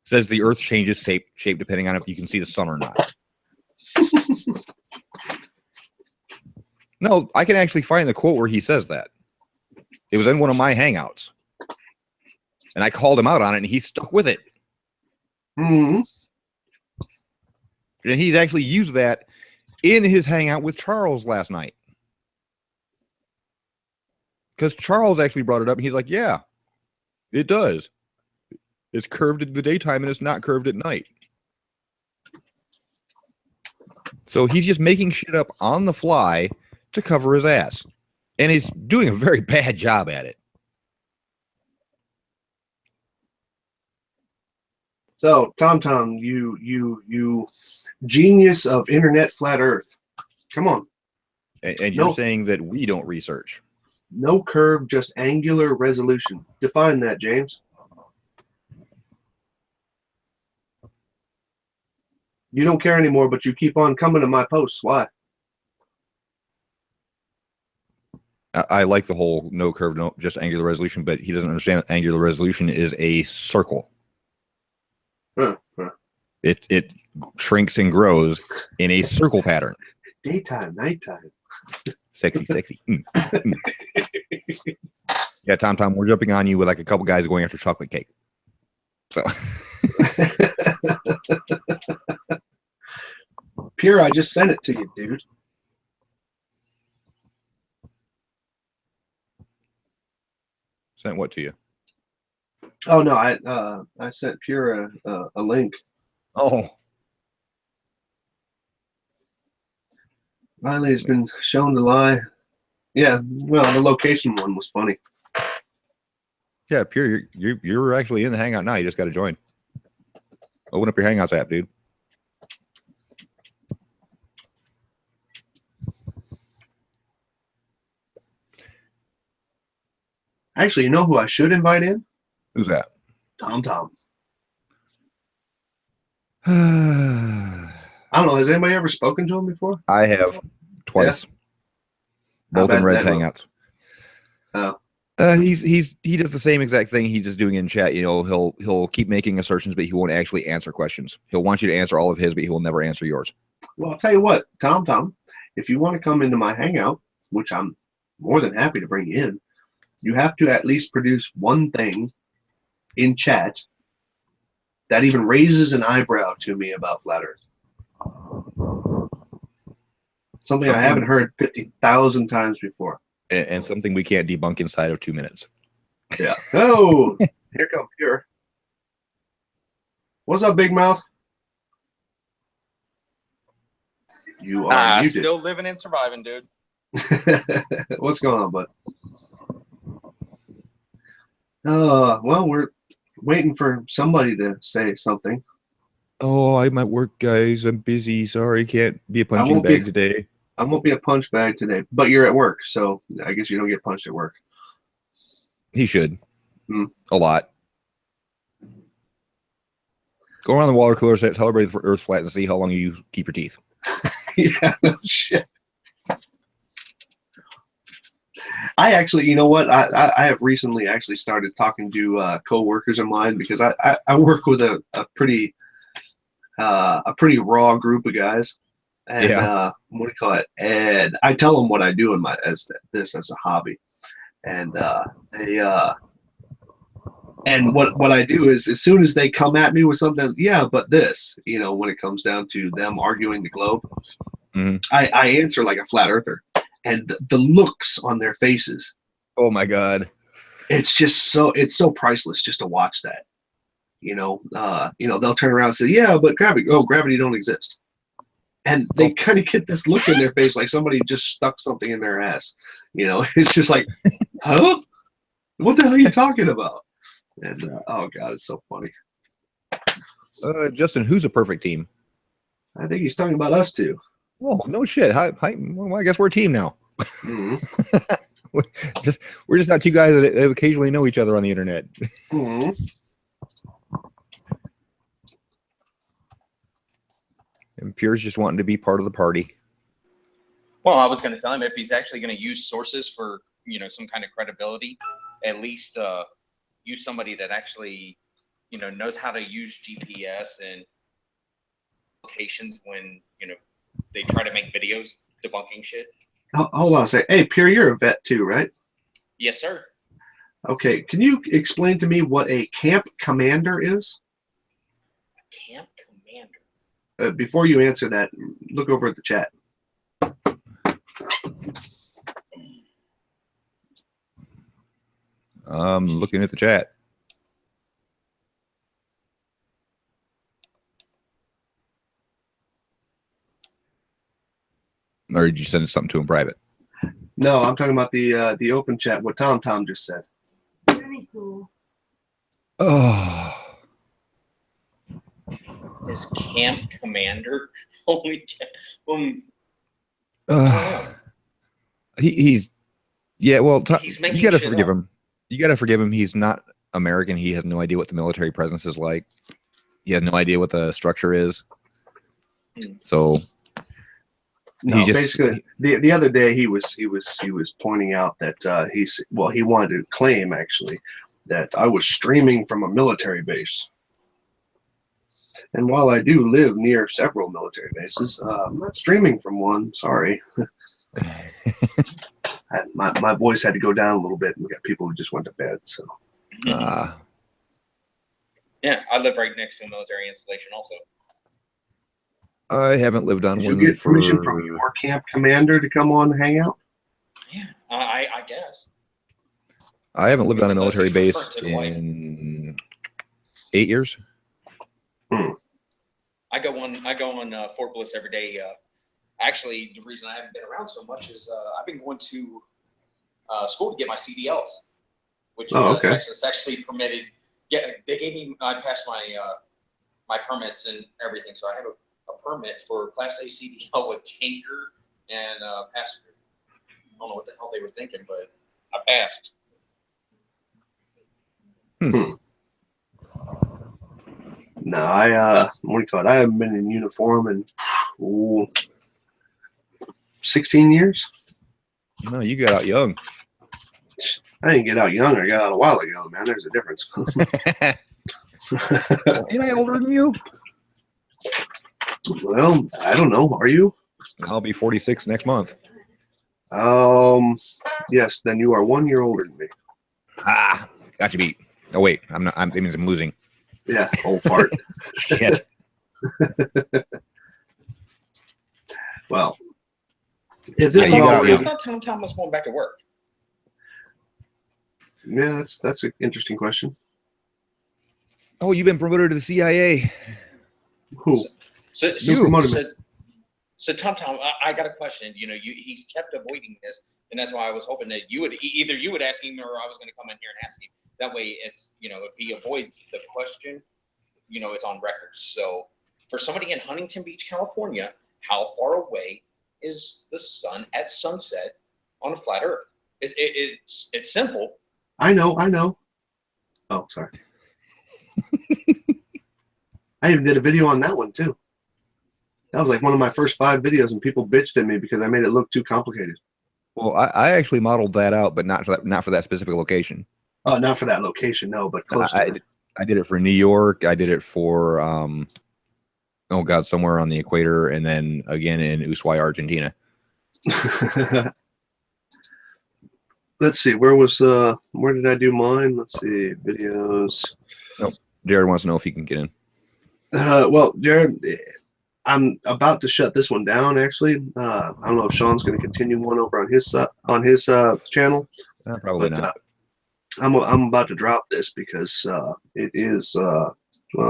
[SPEAKER 2] says the Earth changes shape depending on if you can see the sun or not. No, I can actually find the quote where he says that. It was in one of my Hangouts. And I called him out on it, and he stuck with it.
[SPEAKER 1] Mm-hmm.
[SPEAKER 2] And he's actually used that in his Hangout with Charles last night. Because Charles actually brought it up, and he's like, yeah, it does. It's curved in the daytime, and it's not curved at night. So he's just making shit up on the fly to cover his ass. And he's doing a very bad job at it.
[SPEAKER 1] So, Tom, you genius of internet flat Earth. Come on.
[SPEAKER 2] And you're saying that we don't research.
[SPEAKER 1] No curve, just angular resolution. Define that, James. You don't care anymore, but you keep on coming to my posts. Why?
[SPEAKER 2] I like the whole no curve, no just angular resolution, but he doesn't understand that angular resolution is a circle.
[SPEAKER 1] Huh.
[SPEAKER 2] It shrinks and grows in a circle pattern.
[SPEAKER 1] Daytime, nighttime.
[SPEAKER 2] Sexy. Yeah, Tom, we're jumping on you with like a couple guys going after chocolate cake. So
[SPEAKER 1] Pure, I just sent it to you, dude.
[SPEAKER 2] Sent what to you?
[SPEAKER 1] Oh no, I sent Pure a link.
[SPEAKER 2] Oh,
[SPEAKER 1] Riley's been shown to lie. Yeah, well, the location one was funny.
[SPEAKER 2] yeah, Pure, you're actually in the Hangout now. You just got to join. Open up your Hangouts app, dude.
[SPEAKER 1] Actually, you know who I should invite in?
[SPEAKER 2] Who's that?
[SPEAKER 1] Tom.
[SPEAKER 2] I
[SPEAKER 1] I don't know. Has anybody ever spoken to him before?
[SPEAKER 2] have twice.
[SPEAKER 1] Yeah.
[SPEAKER 2] Both in Red's Hangouts.
[SPEAKER 1] Oh.
[SPEAKER 2] He does the same exact thing. He's just doing in chat. You know, he'll keep making assertions, but he won't actually answer questions. He'll want you to answer all of his, but he will never answer yours.
[SPEAKER 1] Well, I'll tell you what, Tom, if you want to come into my Hangout, which I'm more than happy to bring you in, you have to at least produce one thing in chat that even raises an eyebrow to me about flat Earth. Something I haven't heard 50,000 times before.
[SPEAKER 2] And something we can't debunk inside of 2 minutes.
[SPEAKER 1] Yeah. Oh, here comes Pure. What's up, Big Mouth? You are muted.
[SPEAKER 3] Still living and surviving, dude.
[SPEAKER 1] What's going on, bud? Well, we're waiting for somebody to say something.
[SPEAKER 2] Oh, I'm at work, guys. I'm busy. Sorry, can't be a punching bag today.
[SPEAKER 1] I won't be a punch bag today, but you're at work, so I guess you don't get punched at work.
[SPEAKER 2] He should. A lot. Go around the water cooler, tell everybody the Earth's flat, and see how long you keep your teeth.
[SPEAKER 1] Yeah, no shit. I actually, you know what? I have recently actually started talking to co-workers of mine because I work with a pretty raw group of guys, and
[SPEAKER 2] Yeah.
[SPEAKER 1] what do you call it? And I tell them what I do in my as a hobby, and they and what I do is as soon as they come at me with something, yeah, but this, when it comes down to them arguing the globe, I answer like a flat earther, and the looks on their faces.
[SPEAKER 2] Oh my God.
[SPEAKER 1] It's so priceless just to watch that. They'll turn around and say, yeah, but gravity don't exist. And they kind of get this look in their face like somebody just stuck something in their ass. It's just like, huh? What the hell are you talking about? And oh God, it's so funny.
[SPEAKER 2] Justin, who's a perfect team?
[SPEAKER 1] I think he's talking about us too.
[SPEAKER 2] Oh, no shit. Well, I guess we're a team now.
[SPEAKER 1] Mm-hmm.
[SPEAKER 2] We're just not two guys that occasionally know each other on the internet.
[SPEAKER 1] Mm-hmm.
[SPEAKER 2] And Pure's just wanting to be part of the party.
[SPEAKER 3] Well, I was going to tell him if he's actually going to use sources for, some kind of credibility, at least use somebody that actually, knows how to use GPS and locations when, they try to make videos debunking shit.
[SPEAKER 1] Hold on a second. Hey, Pure, you're a vet too, right?
[SPEAKER 3] Yes, sir.
[SPEAKER 1] Okay. Can you explain to me what a camp commander is?
[SPEAKER 3] Camp commander.
[SPEAKER 1] Before you answer that, look over at the chat.
[SPEAKER 2] Looking at the chat. Or did you send something to him private?
[SPEAKER 1] No, I'm talking about the open chat. What Tom just said.
[SPEAKER 2] Oh.
[SPEAKER 3] Is camp commander only?
[SPEAKER 2] He's yeah. Well,
[SPEAKER 3] He's
[SPEAKER 2] you got to
[SPEAKER 3] shit
[SPEAKER 2] forgive
[SPEAKER 3] up.
[SPEAKER 2] him. You got to forgive him. He's not American. He has no idea what the military presence is like. He has no idea what the structure is. So
[SPEAKER 1] No,
[SPEAKER 2] he just
[SPEAKER 1] basically the other day he was pointing out that he wanted to claim actually that I was streaming from a military base. And while I do live near several military bases, I'm not streaming from one. Sorry. My voice had to go down a little bit, and we got people who just went to bed. So.
[SPEAKER 3] Yeah, I live right next to a military installation also.
[SPEAKER 2] I haven't lived on
[SPEAKER 1] Did
[SPEAKER 2] one
[SPEAKER 1] you get
[SPEAKER 2] for
[SPEAKER 1] permission from your camp commander to come on and hang out?
[SPEAKER 3] Yeah, I guess.
[SPEAKER 2] I haven't lived on a
[SPEAKER 3] Unless
[SPEAKER 2] military
[SPEAKER 3] he's
[SPEAKER 2] base
[SPEAKER 3] referring to the wife.
[SPEAKER 2] in 8 years.
[SPEAKER 3] I go on Fort Bliss every day. Actually, the reason I haven't been around so much is I've been going to school to get my CDLs, which Texas actually permitted. Yeah, they gave me. I passed my permits and everything, so I have a permit for Class A CDL with tanker and passenger. I don't know what the hell they were thinking, but I passed.
[SPEAKER 1] No, I what do you call it? I haven't been in uniform in 16 years.
[SPEAKER 2] No, you got out young.
[SPEAKER 1] I didn't get out young. I got out a while ago, man. There's a difference.
[SPEAKER 2] Am I older than you?
[SPEAKER 1] Well, I don't know. Are you?
[SPEAKER 2] I'll be 46 next month.
[SPEAKER 1] Yes. Then you are 1 year older than me.
[SPEAKER 2] Ah, got you beat. Oh wait, I'm not. That means I'm losing.
[SPEAKER 1] Yeah, old fart.
[SPEAKER 2] Shit.
[SPEAKER 1] Well, if this
[SPEAKER 2] Yeah,
[SPEAKER 1] is
[SPEAKER 2] you got
[SPEAKER 1] already,
[SPEAKER 3] I thought Tom was going back to work.
[SPEAKER 1] yeah, that's an interesting question.
[SPEAKER 2] Oh, you've been promoted to the CIA.
[SPEAKER 1] Who?
[SPEAKER 3] So Tom, I got a question. He's kept avoiding this, and that's why I was hoping that you would either ask him or I was going to come in here and ask him. That way, it's if he avoids the question, it's on record. So for somebody in Huntington Beach, California, how far away is the sun at sunset on a flat Earth? It's simple.
[SPEAKER 1] I know. Oh, sorry. I I even did a video on that one too. That was like one of my first 5 videos, and people bitched at me because I made it look too complicated.
[SPEAKER 2] Well, I actually modeled that out, but not for that specific location.
[SPEAKER 1] Oh, not for that location, no, but close to it.
[SPEAKER 2] I did it for New York. I did it for oh god, somewhere on the equator, and then again in Ushuaia, Argentina.
[SPEAKER 1] Let's see, where did I do mine? Let's see, videos.
[SPEAKER 2] Nope. Jared wants to know if he can get in.
[SPEAKER 1] Well, Jared, I'm about to shut this one down. Actually, I don't know if Sean's going to continue one over on his channel.
[SPEAKER 2] Probably not.
[SPEAKER 1] I'm about to drop this because it is well,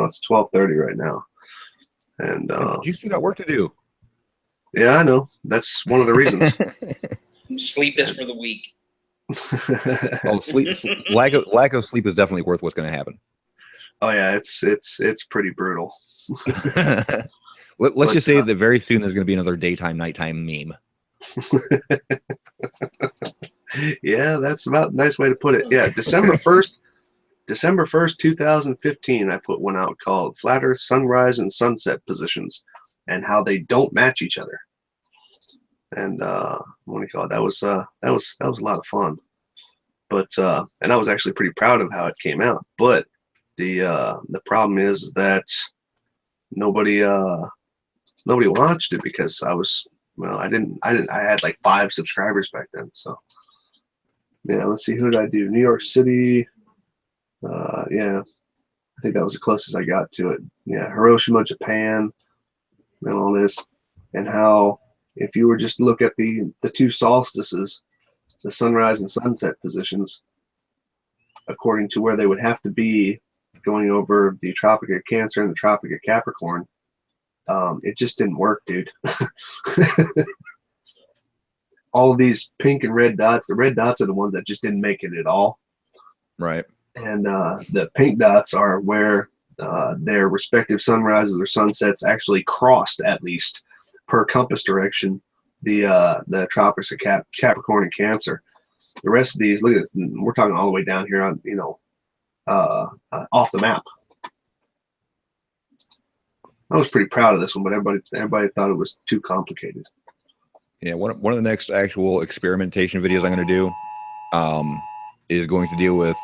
[SPEAKER 1] it's 12:30 right now, and
[SPEAKER 2] you still got work to do.
[SPEAKER 1] Yeah, I know. That's one of the reasons.
[SPEAKER 3] Sleep is for the weak.
[SPEAKER 2] Oh, lack of sleep is definitely worth what's going to happen.
[SPEAKER 1] Oh yeah, it's pretty brutal.
[SPEAKER 2] Let's just say that very soon there's going to be another daytime nighttime meme.
[SPEAKER 1] Yeah, that's about a nice way to put it. Yeah, December 1st, 2015, I put one out called Flat Earth Sunrise and Sunset Positions and how they don't match each other. And what do you call it? That was a lot of fun. But and I was actually pretty proud of how it came out. But the problem is that nobody watched it because I had like 5 subscribers back then. So yeah, let's see, who did I do? New York City. Yeah, I think that was the closest I got to it. Yeah, Hiroshima, Japan, and all this, and how if you were just to look at the 2 solstices, the sunrise and sunset positions, according to where they would have to be going over the Tropic of Cancer and the Tropic of Capricorn, it just didn't work, dude. All of these pink and red dots, the red dots are the ones that just didn't make it at all.
[SPEAKER 2] Right.
[SPEAKER 1] And the pink dots are where their respective sunrises or sunsets actually crossed, at least per compass direction, the tropics of Capricorn and Cancer. The rest of these, look at this, we're talking all the way down here on, off the map. I was pretty proud of this one, but everybody thought it was too complicated.
[SPEAKER 2] Yeah, one of the next actual experimentation videos I'm going to do is going to deal with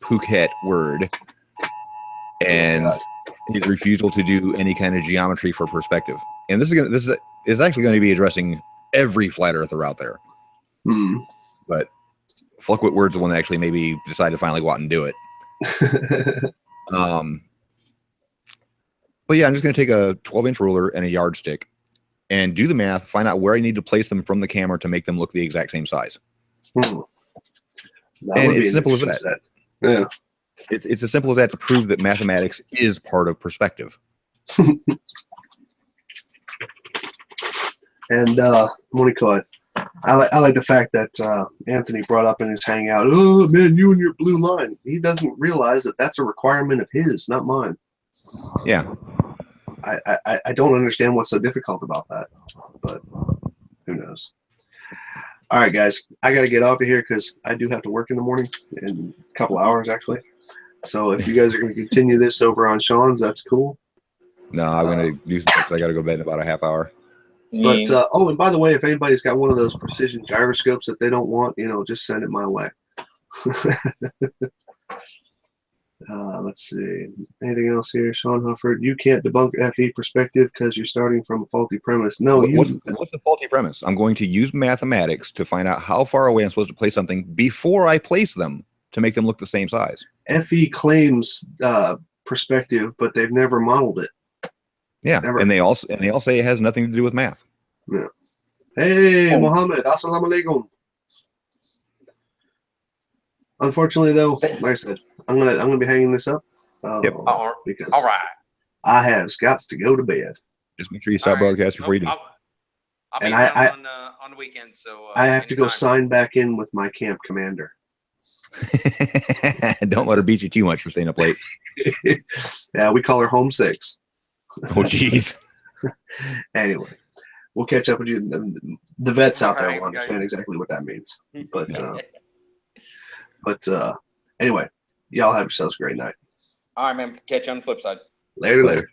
[SPEAKER 2] Phuket Word and his refusal to do any kind of geometry for perspective. And this is actually going to be addressing every flat earther out there. But Fuckwit Word's the one that actually maybe decided to finally go out and do it. But yeah, I'm just going to take a 12-inch ruler and a yardstick and do the math, find out where I need to place them from the camera to make them look the exact same size. And it's simple as that.
[SPEAKER 1] Yeah.
[SPEAKER 2] It's as simple as that to prove that mathematics is part of perspective.
[SPEAKER 1] And what do you call it? I like the fact that Anthony brought up in his hangout, oh man, you and your blue line. He doesn't realize that that's a requirement of his, not mine.
[SPEAKER 2] Yeah.
[SPEAKER 1] I don't understand what's so difficult about that, but who knows? All right, guys, I got to get off of here because I do have to work in the morning in a couple hours, actually. So if you guys are going to continue this over on Sean's, that's cool.
[SPEAKER 2] No, I'm going to do some because I got to go to bed in about a half hour.
[SPEAKER 1] But, oh, and by the way, if anybody's got one of those precision gyroscopes that they don't want, just send it my way. Let's see. Anything else here? Sean Hufford, you can't debunk FE perspective because you're starting from a faulty premise. No,
[SPEAKER 2] what's the faulty premise? I'm going to use mathematics to find out how far away I'm supposed to place something before I place them to make them look the same size.
[SPEAKER 1] FE claims perspective, but they've never modeled it.
[SPEAKER 2] Yeah, never. and they all say it has nothing to do with math.
[SPEAKER 1] Yeah. Hey, Mohammed, assalamu alaikum. Unfortunately, though, like I said, I'm gonna be hanging this up.
[SPEAKER 2] Yep.
[SPEAKER 1] Because
[SPEAKER 3] all right,
[SPEAKER 1] I have got to go to bed.
[SPEAKER 2] Just make sure you stop broadcast before you do.
[SPEAKER 3] I'll be on the weekend, so
[SPEAKER 1] I have to go sign back in with my camp commander.
[SPEAKER 2] Don't let her beat you too much for staying up late.
[SPEAKER 1] Yeah, we call her Home Six.
[SPEAKER 2] Oh, jeez.
[SPEAKER 1] Anyway, we'll catch up with you. The vets out there will understand exactly what that means. But anyway, y'all have yourselves a great night.
[SPEAKER 3] All right, man. Catch you on the flip side.
[SPEAKER 1] Later.
[SPEAKER 2] Later.